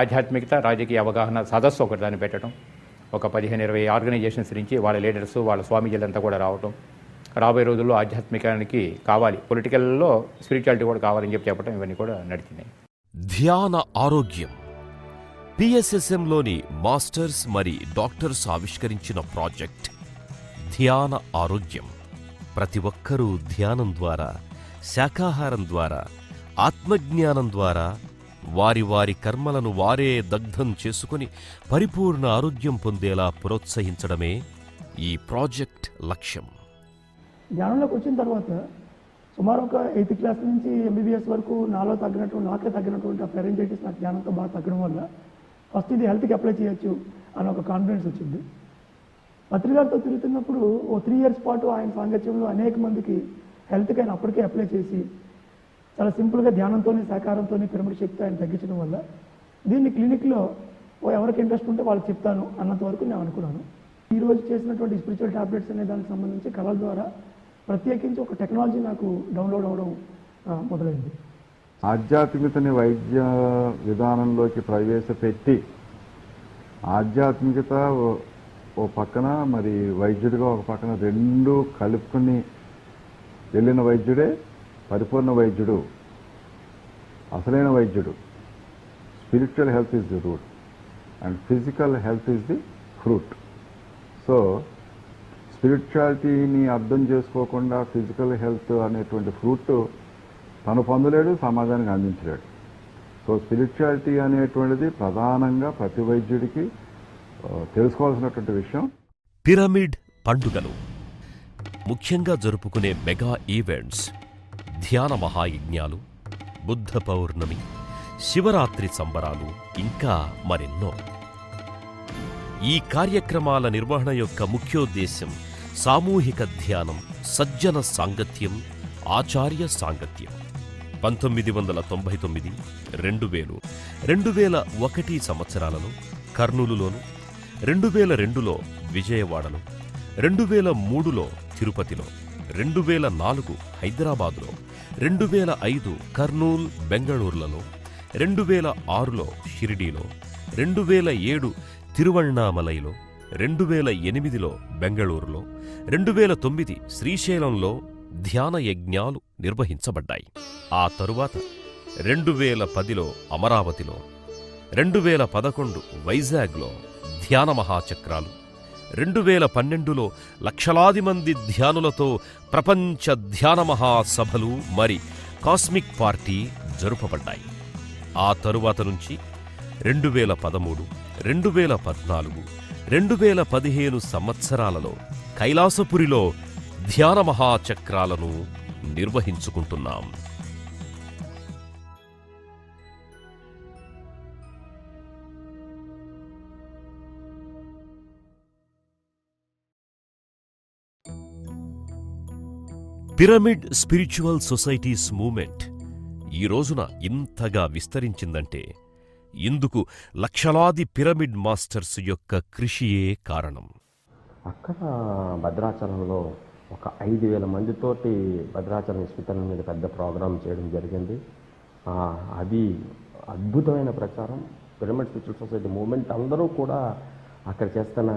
ఆధ్యాత్మికత రాజకీయ అవగాహన సదస్సు ఒకటి దాన్ని పెట్టడం, ఒక 15-20 ఆర్గనైజేషన్స్ నుంచి వాళ్ళ లీడర్స్ వాళ్ళ స్వామీజీలంతా కూడా రావటం, రాబోయే రోజుల్లో ఆధ్యాత్మికానికి కావాలి, పొలిటికల్లో స్పిరిచువాలిటీ కూడా కావాలని చెప్పడం, ఇవన్నీ కూడా నడిచినాయి. ధ్యాన ఆరోగ్యం పిఎస్ఎస్ఎంలోని మాస్టర్స్ మరి డాక్టర్స్ ఆవిష్కరించిన ప్రాజెక్ట్ ధ్యాన ఆరోగ్యం. ప్రతి ఒక్కరూ ధ్యానం ద్వారా, శాకాహారం ద్వారా, ఆత్మజ్ఞానం ద్వారా వారి వారి కర్మలను వారే దగ్ధం చేసుకుని పరిపూర్ణ ఆరోగ్యం పొందేలా ప్రోత్సహించడమే ఈ ప్రాజెక్ట్ లక్ష్యం. ధ్యానంలోకి వచ్చిన తర్వాత సుమారు ఒక 8th క్లాస్ నుంచి MBBS వరకు నాకే తగ్గినటువంటి ఆ ఫెరెంజైటిస్ నాకు ధ్యానంతో బాగా తగ్గడం వల్ల ఫస్ట్ ఇది హెల్త్కి అప్లై చేయొచ్చు అని ఒక కాన్ఫిడెన్స్ వచ్చింది. పత్రికలతో తిరుగుతున్నప్పుడు ఓ 3 years పాటు ఆయన సాంగత్యంలో అనేక మందికి హెల్త్కి ఆయన అప్పటికే అప్లై చేసి చాలా సింపుల్గా ధ్యానంతోనే సహకారంతోనే పిరమిడ్ శక్తి ఆయన తగ్గించడం వల్ల దీన్ని క్లినిక్లో ఎవరికి ఇంట్రెస్ట్ ఉంటే వాళ్ళకి చెప్తాను అన్నంత వరకు నేను అనుకున్నాను. ఈరోజు చేసినటువంటి స్పిరిచువల్ టాబ్లెట్స్ అనే దానికి సంబంధించి కళల ద్వారా ప్రత్యేకించి ఒక టెక్నాలజీ నాకు డౌన్లోడ్ అవ్వడం మొదలైంది. ఆధ్యాత్మికతని వైద్య విధానంలోకి ప్రవేశపెట్టి ఆధ్యాత్మికత ఓ పక్కన మరి వైద్యుడిగా ఒక పక్కన రెండు కలుపుకొని వెళ్ళిన వైద్యుడే పరిపూర్ణ వైద్యుడు, అసలైన వైద్యుడు. Spiritual health is the root and physical health is the fruit. So స్పిరిచువాలిటీని అర్థం చేసుకోకుండా ఫిజికల్ హెల్త్ అనేటువంటి ఫ్రూట్ తను పొందలేడు, సమాజానికి అందించలేడు. సో స్పిరిచువాలిటీ అనేటువంటిది ప్రధానంగా ప్రతి వైద్యుడికి తెలుసుకోవాల్సినటువంటి విషయం. పిరమిడ్ పండుగలు ముఖ్యంగా జరుపుకునే మెగా ఈవెంట్స్ ధ్యాన మహాయజ్ఞాలు, బుద్ధ పౌర్ణమి, శివరాత్రి సంబరాలు, ఇంకా మరెన్నో. ఈ కార్యక్రమాల నిర్వహణ యొక్క ముఖ్యోద్దేశం సామూహిక ధ్యానం, సజ్జన సాంగత్యం, ఆచార్య సాంగత్యం. 1999, 2000, 2001 సంవత్సరాలలో కర్నూలులోను, 2002లో విజయవాడలో, 2003లో తిరుపతిలో, 2004 హైదరాబాదులో, 2005 కర్నూల్, బెంగళూరులలో, 2006లో షిరిడీలో, 2007 తిరువణ్ణామలైలో, 2008లో బెంగళూరులో, 2009 శ్రీశైలంలో ధ్యాన యజ్ఞాలు నిర్వహించబడ్డాయి. ఆ తరువాత 2010లో అమరావతిలో, 2011 వైజాగ్లో ధ్యాన మహాచక్రాలు, 2012లో లక్షలాది మంది ధ్యానులతో ప్రపంచ ధ్యాన మహాసభలు మరి కాస్మిక్ పార్టీ జరుపబడ్డాయి. ఆ తరువాత నుంచి 2013, 2014, 2015 సంవత్సరాలలో కైలాసపురిలో ధ్యాన మహాచక్రాలను నిర్వహించుకుంటున్నాం. పిరమిడ్ స్పిరిచువల్ సొసైటీస్ మూవ్మెంట్ ఈ రోజున ఇంతగా విస్తరించిందంటే ఇందుకు లక్షలాది పిరమిడ్ మాస్టర్స్ యొక్క కృషియే కారణం. అక్కడ భద్రాచలంలో ఒక 5,000 మందితోటి భద్రాచలం హాస్పిటల్ మీద పెద్ద ప్రోగ్రాం చేయడం జరిగింది. అది అద్భుతమైన ప్రచారం. పిరమిడ్ స్పిరిచువల్ సొసైటీ మూవ్మెంట్ అందరూ కూడా అక్కడ చేస్తున్న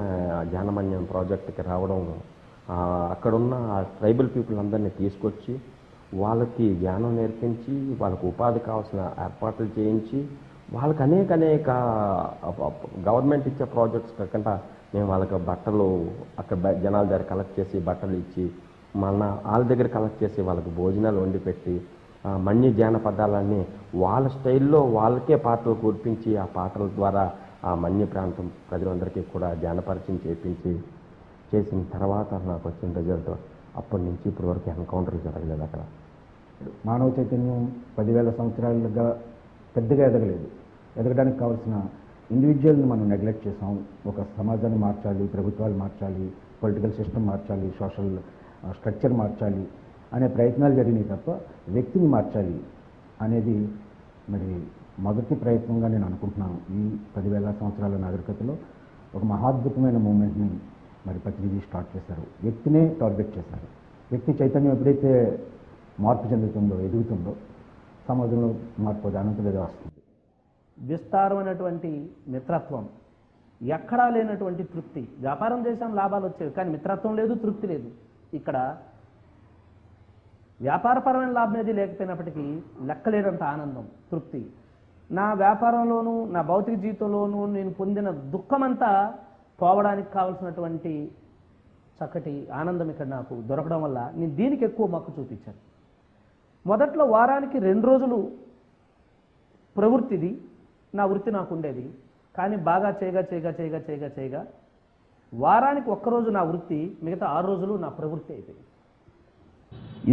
జ్ఞానమన్యం ప్రాజెక్ట్కి రావడం, అక్కడున్న ట్రైబల్ పీపుల్ అందరినీ తీసుకొచ్చి వాళ్ళకి జ్ఞానం నేర్పించి వాళ్ళకు ఉపాధి కావాల్సిన ఏర్పాట్లు చేయించి వాళ్ళకి అనేక గవర్నమెంట్ ఇచ్చే ప్రాజెక్ట్స్ కాకుండా మేము వాళ్ళకి బట్టలు అక్కడ జనాల దగ్గర కలెక్ట్ చేసి బట్టలు ఇచ్చి వాళ్ళ దగ్గర కలెక్ట్ చేసి వాళ్ళకి భోజనాలు వండి పెట్టి మన్య జానపదాలన్నీ వాళ్ళ స్టైల్లో వాళ్ళకే పాటలు కూర్పించి ఆ పాటల ద్వారా ఆ మన్య ప్రాంతం ప్రజలందరికీ కూడా జ్ఞానపరిచయం చేసిన తర్వాత నాకు వచ్చిన రిజల్ట్ అప్పటి నుంచి ఇప్పటి వరకు ఎన్కౌంటర్ జరగలేదు. అక్కడ మానవ చైతన్యం 10,000 సంవత్సరాలుగా పెద్దగా ఎదగలేదు. ఎదగడానికి కావాల్సిన ఇండివిజువల్ని మనం నెగ్లెక్ట్ చేసాం. ఒక సమాజాన్ని మార్చాలి, ప్రభుత్వాలు మార్చాలి, పొలిటికల్ సిస్టమ్ మార్చాలి, సోషల్ స్ట్రక్చర్ మార్చాలి అనే ప్రయత్నాలు జరిగినాయి తప్ప వ్యక్తిని మార్చాలి అనేది మరి మొదటి ప్రయత్నంగా నేను అనుకుంటున్నాను. ఈ 10,000 సంవత్సరాల నాగరికతలో ఒక మహాద్భుతమైన మూమెంట్ని మరి పత్రిజీ స్టార్ట్ చేశారు. వ్యక్తినే టార్గెట్ చేశారు. వ్యక్తి చైతన్యం ఎప్పుడైతే మార్పు చెందుతుందో, ఎదుగుతుందో సమాజంలో మార్పు అనంతగా వస్తుంది. విస్తారమైనటువంటి మిత్రత్వం, ఎక్కడా లేనటువంటి తృప్తి. వ్యాపారం చేసాం, లాభాలు వచ్చేవి, కానీ మిత్రత్వం లేదు, తృప్తి లేదు. ఇక్కడ వ్యాపారపరమైన లాభం ఏది లేకపోయినప్పటికీ లెక్కలేనంత ఆనందం, తృప్తి. నా వ్యాపారంలోనూ నా భౌతిక జీవితంలోనూ నేను పొందిన దుఃఖమంతా పోవడానికి కావలసినటువంటి చక్కటి ఆనందం ఇక్కడ నాకు దొరకడం వల్ల నేను దీనికి ఎక్కువ మక్కువ చూపించాను. మొదట్లో వారానికి 2 రోజులు ప్రవృత్తిది నా వృత్తి నాకు ఉండేది. కానీ బాగా చేయగా వారానికి 1 రోజు నా వృత్తి, మిగతా 6 రోజులు నా ప్రవృత్తి అయిపోయింది.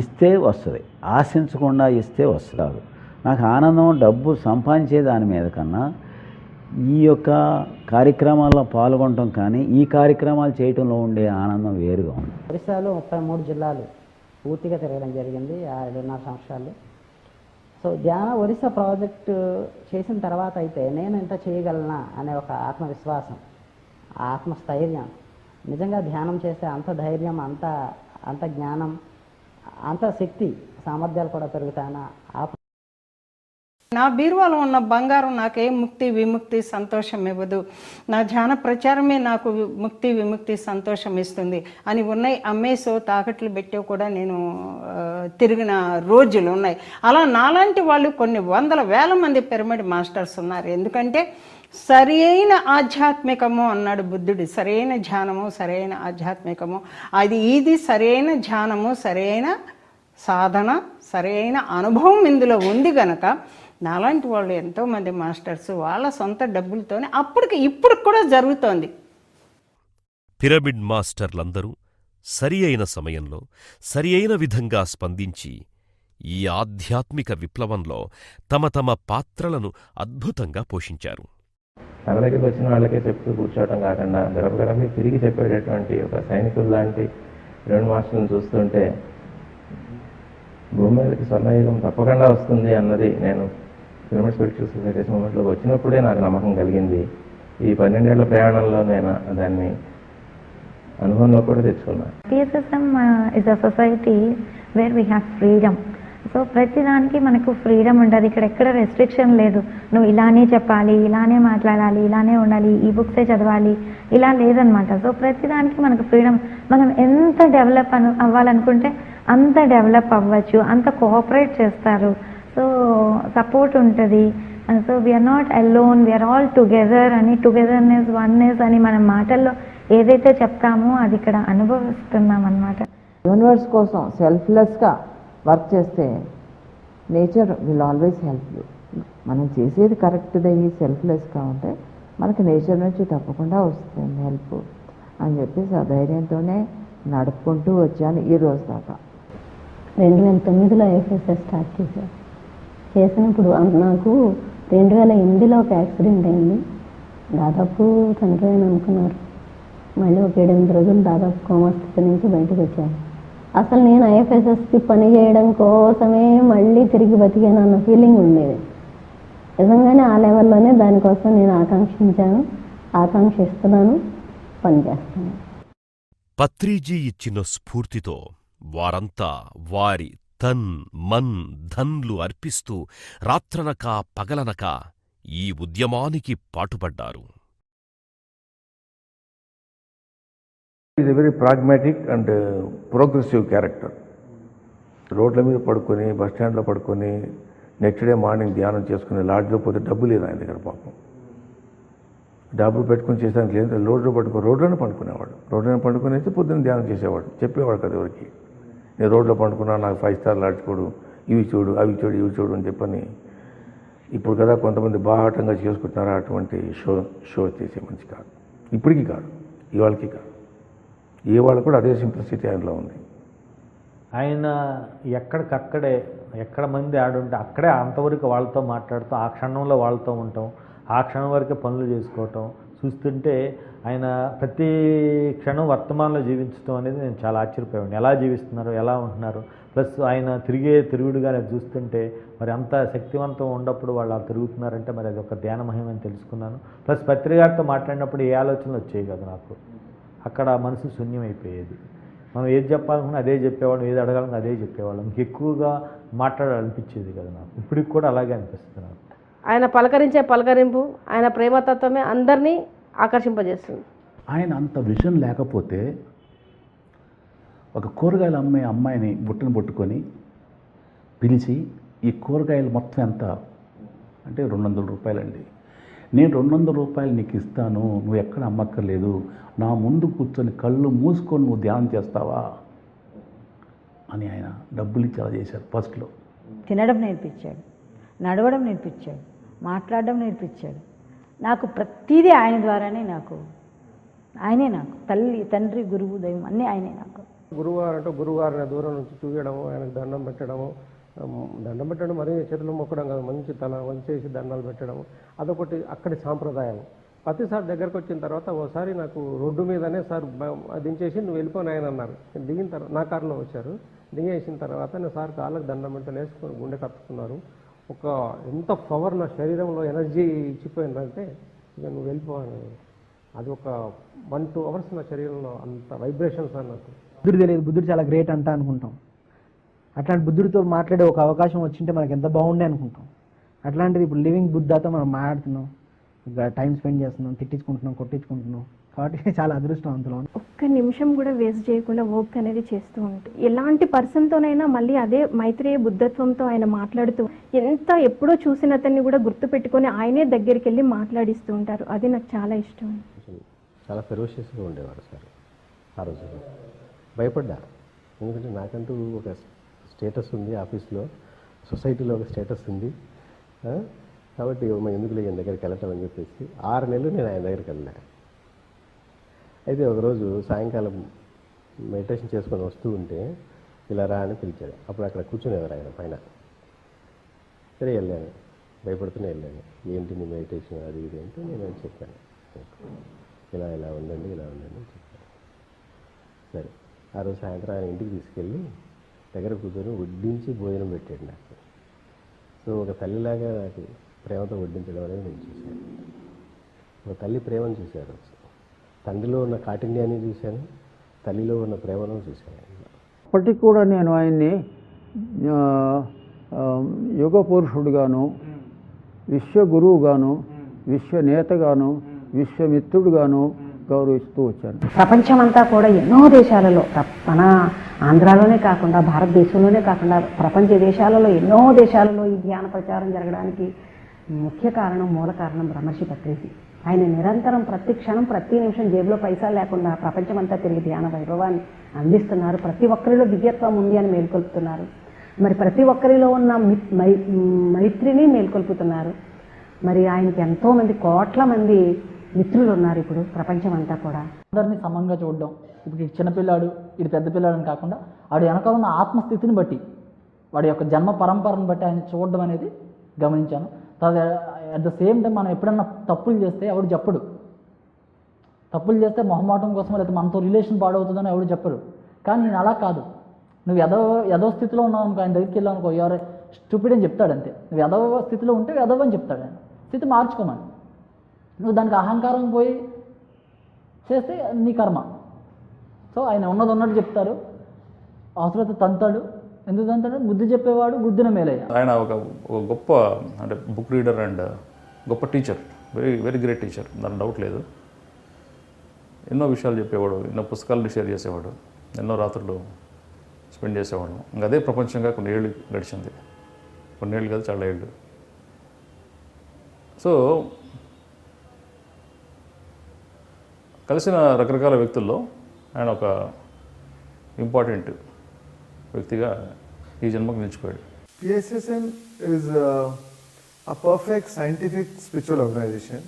ఇస్తే వస్తుంది, ఆశించకుండా ఇస్తే వస్తుంది. నాకు ఆనందం డబ్బు సంపాదించే దాని మీద కన్నా ఈ యొక్క కార్యక్రమాల్లో పాల్గొనడం కానీ ఈ కార్యక్రమాలు చేయటంలో ఉండే ఆనందం వేరుగా ఉంది. ఒరిస్సాలో 33 జిల్లాలు పూర్తిగా తిరగడం జరిగింది 2.5 సంవత్సరాలు. సో ఒరిస్సా ప్రాజెక్టు చేసిన తర్వాత అయితే నేను ఎంత చేయగలనా అనే ఒక ఆత్మవిశ్వాసం, ఆత్మస్థైర్యం, నిజంగా ధ్యానం చేస్తే అంత ధైర్యం, అంత జ్ఞానం, అంత శక్తి సామర్థ్యాలు కూడా పెరుగుతాయన్న నా బీరువాలో ఉన్న బంగారం నాకే ముక్తి విముక్తి సంతోషం ఇవ్వదు, నా ధ్యాన ప్రచారమే నాకు ముక్తి విముక్తి సంతోషం ఇస్తుంది అని ఉన్నాయి. అమ్మేసో తాకట్లు పెట్టో కూడా నేను తిరిగిన రోజులు ఉన్నాయి. అలా నాలాంటి వాళ్ళు కొన్ని వందల వేల మంది పిరమిడ్ మాస్టర్స్ ఉన్నారు. ఎందుకంటే సరి అయిన ఆధ్యాత్మికము అన్నాడు బుద్ధుడు, సరైన ధ్యానము సరైన ఆధ్యాత్మికము, ఇది సరైన ధ్యానము, సరైన సాధన, సరైన అనుభవం ఇందులో ఉంది గనక నాలాంటి వాళ్ళు ఎంతోమంది మాస్టర్స్ వాళ్ళ సొంత డబ్బులతోనే ఇప్పుడు కూడా జరుగుతోంది. పిరమిడ్ మాస్టర్లందరూ సరి అయిన సమయంలో సరి అయిన విధంగా స్పందించి ఈ ఆధ్యాత్మిక విప్లవంలో తమ పాత్రలను అద్భుతంగా పోషించారు. తన దగ్గరికి వచ్చిన వాళ్ళకే చెప్తూ కూర్చోవటం కాకుండా గడప తిరిగి చెప్పేటటువంటి ఒక సైనికులు లాంటి రెండు మాస్టర్లను చూస్తుంటే భూమి మీదకి స్వర్ణయుగం తప్పకుండా వస్తుంది అన్నది నేను పిరమిడ్ స్పిరిచువల్ సొసైటీస్ మూమెంట్లోకి వచ్చినప్పుడే నాకు నమ్మకం కలిగింది. ఈ 12 ఏళ్ల ప్రయాణంలో నేను దాన్ని అనుభవంలో కూడా తెచ్చుకున్నాను. PSSM is a society where we have freedom. So ప్రతిదానికి మనకు ఫ్రీడమ్ ఉంటుంది. ఇక్కడ ఎక్కడ రెస్ట్రిక్షన్ లేదు, నువ్వు ఇలానే చెప్పాలి, ఇలానే మాట్లాడాలి, ఇలానే ఉండాలి, ఈ బుక్సే చదవాలి, ఇలా లేదనమాట. సో ప్రతిదానికి మనకు ఫ్రీడమ్. మనం ఎంత డెవలప్ అవ్వాలనుకుంటే అంత డెవలప్ అవ్వచ్చు, అంత కోఆపరేట్ చేస్తారు, సో సపోర్ట్ ఉంటుంది. So we are not alone, we are all together అని, టుగెదర్నెస్, వన్నెస్ అని మనం మాటల్లో ఏదైతే చెప్తామో అది ఇక్కడ అనుభవిస్తున్నాం అన్నమాట. యూనివర్స్ కోసం సెల్ఫ్లెస్గా వర్క్ చేస్తే nature will always help you. మనం చేసేది కరెక్ట్గా సెల్ఫ్లెస్గా ఉంటే మనకి నేచర్ నుంచి తప్పకుండా వస్తుంది హెల్ప్ అని చెప్పేసి ఆ ధైర్యంతోనే నడుపుకుంటూ వచ్చాను ఈ రోజు దాకా. 2009లో ఎఫ్ఎస్ఎస్ స్టార్ట్ చేసినప్పుడు నాకు 2008లో ఒక యాక్సిడెంట్ అయింది. దాదాపు చనిపోయాను అనుకున్నారు. మళ్ళీ ఒక 7-8 రోజులు దాదాపు కోమా స్థితి నుంచి బయటకు వచ్చాను. అసలు నేను ఐఎఫ్ఎస్ఎస్కి పని చేయడం కోసమే మళ్ళీ తిరిగి బతికాను అన్న ఫీలింగ్ ఉండేది. నిజంగానే ఆ లెవెల్లోనే దానికోసం నేను ఆకాంక్షిస్తున్నాను, పనిచేస్తాను. పత్రిజీ ఇచ్చిన స్ఫూర్తితో వారంతా వారి తన్ మన్ ధన్లు అర్పిస్తూ రాత్రనక పగలనక ఈ ఉద్యమానికి పాటుపడ్డారు. Is a very pragmatic and progressive character. రోడ్ల మీద పడుకొని, బస్ స్టాండ్లో పడుకొని, నెక్స్ట్ డే మార్నింగ్ ధ్యానం చేసుకుని లాడ్జ్లో పోతే డబ్బు లేదు ఆయన దగ్గర పాపం. డబ్బులు పెట్టుకుని చేసానికి లేదు, రోడ్లోనే పండుకునేవాడు. రోడ్లోనే పండుకునేసి పొద్దున్న ధ్యానం చేసేవాడు. చెప్పేవాడు కదా ఎవరికి, నేను రోడ్లో పండుకున్నా, నాకు 5 స్టార్ లాడ్జ్ చూడు, ఇవి చూడు, అవి చూడు, ఇవి చూడు అని చెప్పని. ఇప్పుడు కదా కొంతమంది బాహాటంగా చేసుకుంటున్నారా, అటువంటి షో చేసే మనిషి కాదు. ఇప్పటికీ కాదు, ఇవాళకి కాదు. ఇవాళ కూడా అదే సింప్లిసిటీ ఆయనలో ఉంది. ఆయన ఎక్కడికక్కడే, ఎక్కడ మంది ఆడుంటే అక్కడే అంతవరకు వాళ్ళతో మాట్లాడుతూ, ఆ క్షణంలో వాళ్ళతో ఉండటం, ఆ క్షణం వరకే పనులు చేసుకోవటం చూస్తుంటే ఆయన ప్రతి క్షణం వర్తమానంలో జీవించడం అనేది నేను చాలా ఆశ్చర్యపోయాను. ఎలా జీవిస్తున్నారు, ఎలా ఉంటున్నారు. ప్లస్ ఆయన తిరుగుడుగానే చూస్తుంటే మరి అంత శక్తివంతం ఉన్నప్పుడు వాళ్ళు అలా తిరుగుతున్నారంటే మరి అది ఒక ధ్యాన మహిమని తెలుసుకున్నాను. ప్లస్ పత్రికారితో మాట్లాడినప్పుడు ఏ ఆలోచనలు వచ్చాయి కదా నాకు, అక్కడ మనసు శూన్యమైపోయేది. మనం ఏది చెప్పాలనుకున్నా అదే చెప్పేవాళ్ళం, ఏది అడగాలనుకున్నా అదే చెప్పేవాళ్ళం. ఇంకెక్కువగా మాట్లాడాలనిపించేది కదా నాకు. ఇప్పటికి కూడా అలాగే అనిపిస్తుంది నాకు. ఆయన పలకరించే పలకరింపు, ఆయన ప్రేమతత్వమే అందరినీ ఆకర్షింపజేస్తుంది. ఆయన అంత విజన్ లేకపోతే ఒక కూరగాయలు అమ్మే అమ్మాయిని బుట్టను పట్టుకొని పిలిచి, ఈ కూరగాయలు మొత్తం ఎంత అంటే 200 రూపాయలండి, నేను 200 రూపాయలు నీకు ఇస్తాను, నువ్వు ఎక్కడ అమ్మక్కర్లేదు, నా ముందు కూర్చొని కళ్ళు మూసుకొని నువ్వు ధ్యానం చేస్తావా అని ఆయన డబ్బులు ఇచ్చి అలా చేశారు. ఫస్ట్లో తినడం నేర్పించాడు, నడవడం నేర్పించాడు, మాట్లాడడం నేర్పించాడు. నాకు ప్రతిదీ ఆయన ద్వారానే, ఆయనే నాకు తల్లి, తండ్రి, గురువు, దైవం అన్నీ ఆయనే నాకు. గురువారు అంటే గురువారిని దూరం నుంచి చూయడము, ఆయనకు దండం పెట్టడము, మరీ చేతులు మొక్కడం కాదు, మంచి తల వంచేసి దండాలు పెట్టడము, అదొకటి అక్కడి సాంప్రదాయం. ప్రతిసారి దగ్గరకు వచ్చిన తర్వాత ఓసారి నాకు రోడ్డు మీదనే సార్ దించేసి నువ్వు వెళ్ళిపోయి ఆయన అన్నారు. దిగిన తర్వాత నా కారులో వచ్చారు, దిగేసిన తర్వాత నేను సార్ కాళ్ళకు దండం పెట్టలు వేసుకొని గుండె కత్తుకున్నారు. ఒక ఎంత పవర్ నా శరీరంలో ఎనర్జీ ఇచ్చిపోయిందంటే ఇక నువ్వు వెళ్ళిపోవాలి. అది ఒక 1-2 అవర్స్ నా శరీరంలో అంత వైబ్రేషన్స్ అన్నట్టు. బుద్ధుడు తెలియదు, బుద్ధుడు చాలా గ్రేట్ అంట అనుకుంటాం. అట్లాంటి బుద్ధుడితో మాట్లాడే ఒక అవకాశం వచ్చింటే మనకి ఎంత బాగుండే అనుకుంటాం. అట్లాంటిది ఇప్పుడు లివింగ్ బుద్ధాతో మనం మాట్లాడుతున్నాం, టైం స్పెండ్ చేస్తున్నాం, తిట్టించుకుంటున్నాం, కొట్టించుకుంటున్నాం. కాబట్టి చాలా అదృష్టవంతులు. ఒక్క నిమిషం కూడా వేస్ట్ చేయకుండా వర్క్ అనేది చేస్తూ ఉంటాం. ఎలాంటి పర్సన్తోనైనా మళ్ళీ అదే మైత్రేయ బుద్ధత్వంతో ఆయన మాట్లాడుతూ ఎప్పుడో చూసిన అతన్ని కూడా గుర్తు పెట్టుకొని ఆయనే దగ్గరికి వెళ్ళి మాట్లాడిస్తూ ఉంటారు. అది నాకు చాలా ఇష్టం. చాలా ఫెరోషియస్గా ఉండేవాడు సార్ ఆ రోజుల్లో. భయపడ్డా, ఎందుకంటే నాకంటూ ఒక స్టేటస్ ఉంది ఆఫీస్లో, సొసైటీలో ఒక స్టేటస్ ఉంది. కాబట్టి ఎందుకు ఆయన దగ్గరికి వెళ్ళటం అని చెప్పేసి 6 నెలలు నేను ఆయన దగ్గరికి వెళ్ళా. అయితే ఒకరోజు సాయంకాలం మెడిటేషన్ చేసుకొని వస్తూ ఉంటే ఇలా రా అని పిలిచాడు. అప్పుడు అక్కడ కూర్చునేవారు ఆయన పైన. సరే వెళ్ళాను, భయపడుతూనే వెళ్ళాను. ఏంటి నీ మెడిటేషన్ అది ఇది అంటే నేను చెప్పాను, ఇలా ఉండండి అని చెప్పాను. సరే ఆ రోజు సాయంత్రం ఆయన ఇంటికి తీసుకెళ్ళి దగ్గర కూర్చొని వడ్డించి భోజనం పెట్టాడు నాకు. సో ఒక తల్లిలాగా నాకు ప్రేమతో వడ్డించడం అనేది నేను చూశాను. ఒక తల్లి ప్రేమను చూశాను, తండ్రిలో ఉన్న కాఠిన్యాన్ని చూశాను, తల్లిలో ఉన్న ప్రేమను చూశాను. ఇప్పటికి కూడా నేను ఆయన్ని యుగ పురుషుడుగాను, విశ్వగురువుగాను, విశ్వనేతగాను, విశ్వమిత్రుడుగాను గౌరవిస్తూ వచ్చాను. ప్రపంచమంతా కూడా ఎన్నో దేశాలలో, మన ఆంధ్రాలోనే కాకుండా భారతదేశంలోనే కాకుండా ప్రపంచ దేశాలలో ఎన్నో దేశాలలో ఈ ధ్యాన ప్రచారం జరగడానికి ముఖ్య కారణం, మూల కారణం బ్రహ్మర్షి పత్రిజీ. ఆయన నిరంతరం ప్రతి క్షణం, ప్రతి నిమిషం జేబులో పైసా లేకుండా ప్రపంచమంతా తిరిగి ధ్యాన వైభవాన్ని అందిస్తున్నారు. ప్రతి ఒక్కరిలో దివ్యత్వం ఉంది అని మేల్కొల్పుతున్నారు. మరి ప్రతి ఒక్కరిలో ఉన్న మైత్రిని మేల్కొల్పుతున్నారు. మరి ఆయనకి ఎంతోమంది, కోట్ల మంది మిత్రులు ఉన్నారు ఇప్పుడు ప్రపంచమంతా కూడా. అందరినీ సమంగా చూడడం. ఇప్పుడు చిన్నపిల్లాడు, ఇది పెద్ద పిల్లాడని కాకుండా వాడు వెనకాల ఉన్న ఆత్మస్థితిని బట్టి, వాడి యొక్క జన్మ పరంపరను బట్టి ఆయన చూడడం అనేది గమనించాను. అట్ ద సేమ్ టైం మనం ఎప్పుడన్నా తప్పులు చేస్తే ఎవడు చెప్పడు. తప్పులు చేస్తే మొహమాటం కోసం లేకపోతే మనతో రిలేషన్ పాడవుతుందని ఎవడు చెప్పడు. కానీ నేను అలా కాదు. నువ్వు ఎదో స్థితిలో ఉన్నావు అనుకో, ఆయన దగ్గరికి వెళ్ళావు అనుకో, ఎవరు స్టూపిడ్ అని చెప్తాడు అంతే. నువ్వు ఎదవ స్థితిలో ఉంటే ఎదవ అని చెప్తాడు ఆయన. స్థితి మార్చుకోమని. నువ్వు దానికి అహంకారం పోయి చేస్తే నీ కర్మ. సో ఆయన ఉన్నట్టు చెప్తారు, అవసరమైతే తంతాడు. ఎందుకు తంతాడు? బుద్ధి చెప్పేవాడు గుద్దిన మేలయ్య. ఆయన ఒక గొప్ప అంటే బుక్ రీడర్ అండ్ గొప్ప teacher, very very great teacher, దాని డౌట్ లేదు. ఎన్నో విషయాలు చెప్పేవాడు, ఎన్నో పుస్తకాలను షేర్ చేసేవాడు, ఎన్నో రాత్రులు స్పెండ్ చేసేవాడు. ఇంకా అదే ప్రపంచంగా కొన్ని ఏళ్ళు గడిచింది. కొన్నేళ్ళు కాదు, చాలా ఏళ్ళు. సో కలిసిన రకరకాల వ్యక్తుల్లో ఆయన ఒక ఇంపార్టెంట్ వ్యక్తిగా ఈ జన్మకు నిలిచిపోయాడు. PSSM is a perfect scientific spiritual organization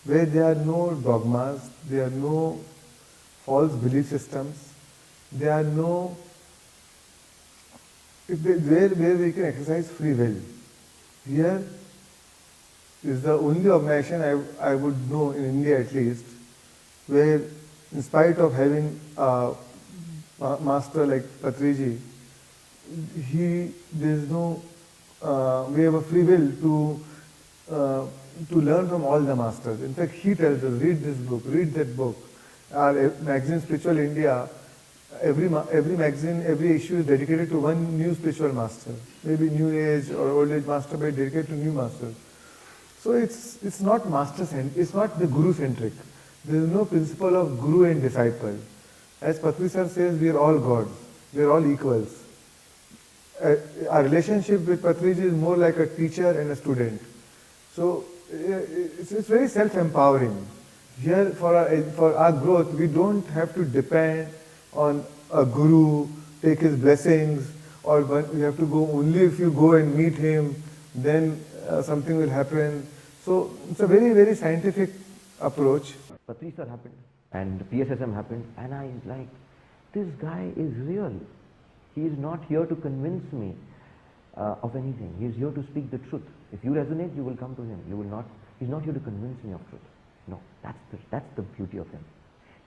where there are no dogmas, there are no false belief systems, there are no where we can exercise free will. Here is the only organization I would know in India at least where in spite of having a master like Patriji, there is no we have a free will to learn from all the masters. In fact, he tells us, read this book, read that book. Our magazine Spiritual India, every magazine, every issue is dedicated to one new spiritual master, maybe new age or old age master, but dedicated to new masters. So it's not master centric, it's not the guru centric. There is no principle of guru and disciple. As Patri sir says, we are all gods, we are all equals. Our relationship with Patriji is more like a teacher and a student. So it's very self-empowering. Here for our growth, we don't have to depend on a guru, take his blessings, or we have to go only if you go and meet him, then something will happen. So it's a very, very scientific approach. Patri sir happened and PSSM happened, and I was like, this guy is real. He is not here to convince me of anything. He is here to speak the truth. If you resonate, you will come to him. You will not. He's not here to convince me of truth. No, that's the beauty of him.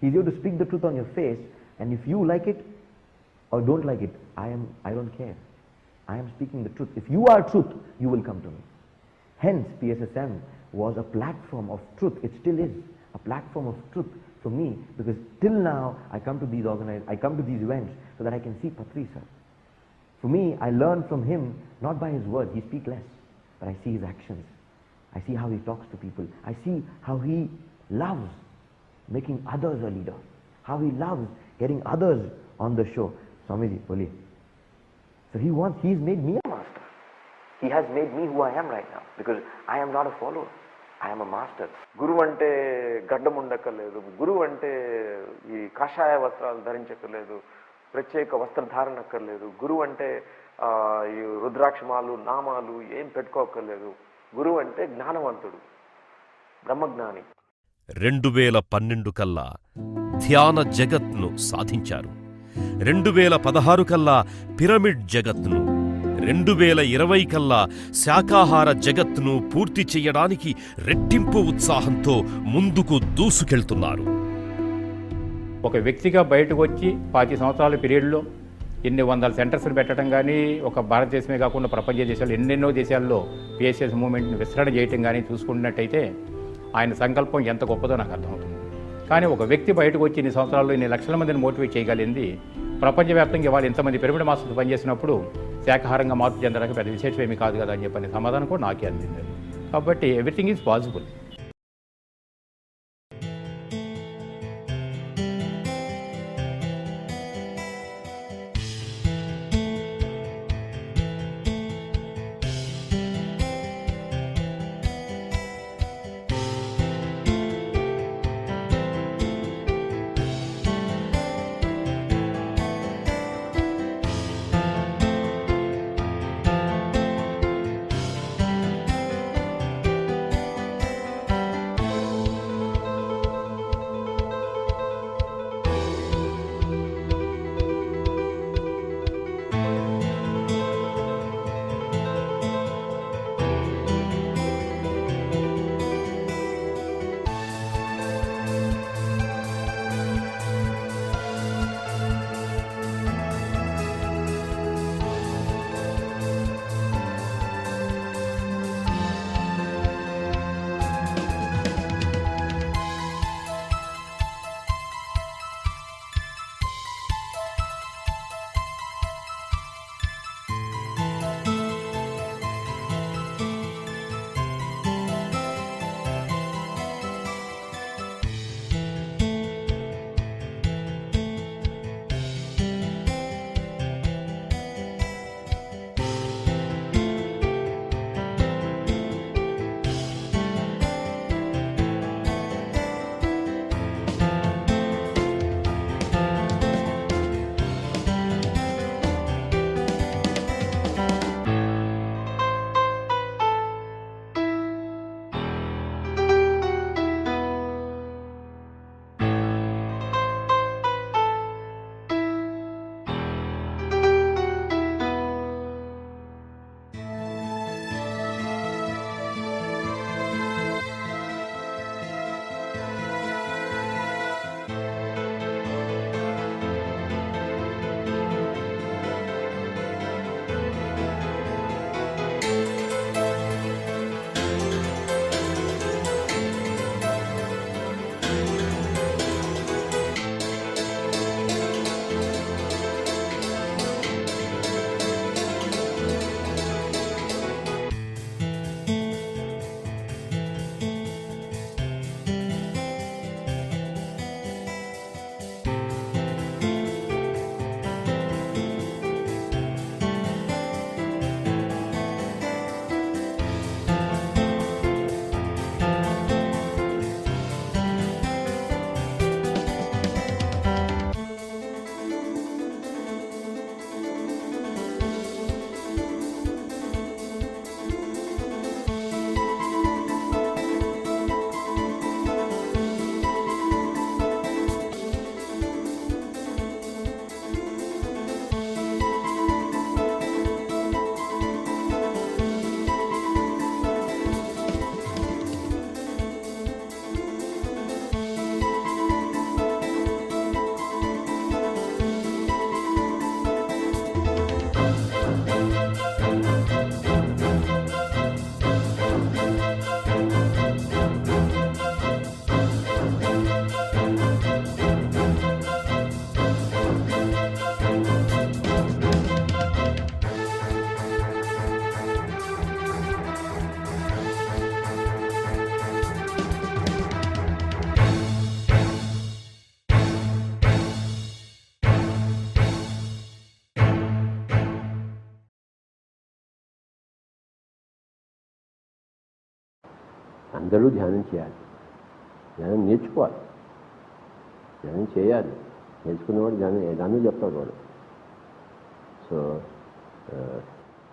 He's here to speak the truth on your face, and if you like it or don't like it, I don't care. I am speaking the truth. If you are truth, you will come to me. Hence, PSSM was a platform of truth. It still is a platform of truth for me, because till now I come to these events so that I can see Patri sir. For me, I learn from him not by his words. He speaks less, but I see his actions. I see how he talks to people. I see how he loves making others a leader, how he loves getting others on the show. Swamiji, boliye. So he's made me a master. He has made me who I am right now, because I am not a follower. I am a master. గురువు అంటే గడ్డం ఉండక్కర్లేదు, గురువు అంటే ఈ కాషాయ వస్త్రాలు ధరించక్కర్లేదు, ప్రత్యేక వస్త్రధారణ అక్కర్లేదు, గురువు అంటే ఈ రుద్రాక్షమాలు నామాలు ఏం పెట్టుకోక్కర్లేదు. గురువు అంటే జ్ఞానవంతుడు, బ్రహ్మజ్ఞాని. 2012 కల్లా ధ్యాన జగత్ను సాధించారు. 2016 కల్లా పిరమిడ్ జగత్ను, 2020 కల్లా శాకాహార జగత్ను పూర్తి చెయ్యడానికి రెట్టింపు ఉత్సాహంతో ముందుకు దూసుకెళ్తున్నారు. ఒక వ్యక్తిగా బయటకు వచ్చి 25 సంవత్సరాల పీరియడ్లో ఎన్ని వందల సెంటర్స్ని పెట్టడం కానీ, ఒక భారతదేశమే కాకుండా ప్రపంచ దేశాలు ఎన్నెన్నో దేశాల్లో పిఎస్ఎస్ మూవ్మెంట్ని విస్తరణ చేయటం కానీ చూసుకున్నట్టయితే ఆయన సంకల్పం ఎంత గొప్పదో నాకు అర్థమవుతుంది. కానీ ఒక వ్యక్తి బయటకు వచ్చి ఇన్ని సంవత్సరాల్లో ఇన్ని లక్షల మందిని మోటివేట్ చేయగలిగింది, ప్రపంచవ్యాప్తంగా ఇవాళ ఇంతమంది పిరమిడ్ మాస్టర్స్ పనిచేసినప్పుడు శాఖాహారంగా మార్పు చెందడానికి పెద్ద విశేషం ఏమీ కాదు కదా అని చెప్పని సమాధానం కూడా నాకే అందింది. కాబట్టి ఎవ్రీథింగ్ ఈజ్ పాసిబుల్. అందరూ ధ్యానం చేయాలి, ధ్యానం నేర్చుకోవాలి, ధ్యానం చేయాలి. నేర్చుకునేవాడు ధ్యానం చెప్తాడు వాడు. సో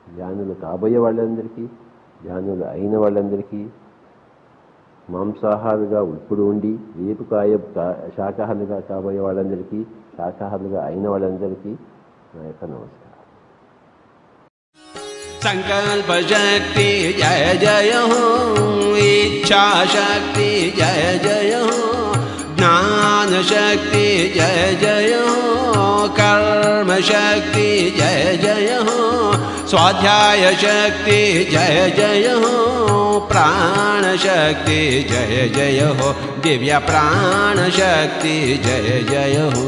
ధ్యానులు కాబోయే వాళ్ళందరికీ, ధ్యానులు అయిన వాళ్ళందరికీ, మాంసాహారులుగా ఇప్పుడు ఉండి రేపు శాకాహారులుగా కాబోయే వాళ్ళందరికీ, శాకాహారులుగా అయిన వాళ్ళందరికీ నా యొక్క నమస్కారం. संकल्प शक्ति जय जय हो, इच्छा शक्ति जय जय हो, ज्ञान शक्ति जय जय हो, कर्म शक्ति जय जय हो, स्वाध्याय शक्ति जय जय हो, प्राण शक्ति जय जय हो, दिव्य प्राण शक्ति जय जय हो,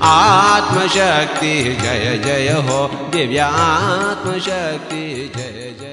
आत्म शक्ति जय जय हो, दिव्य आत्म शक्ति जय जय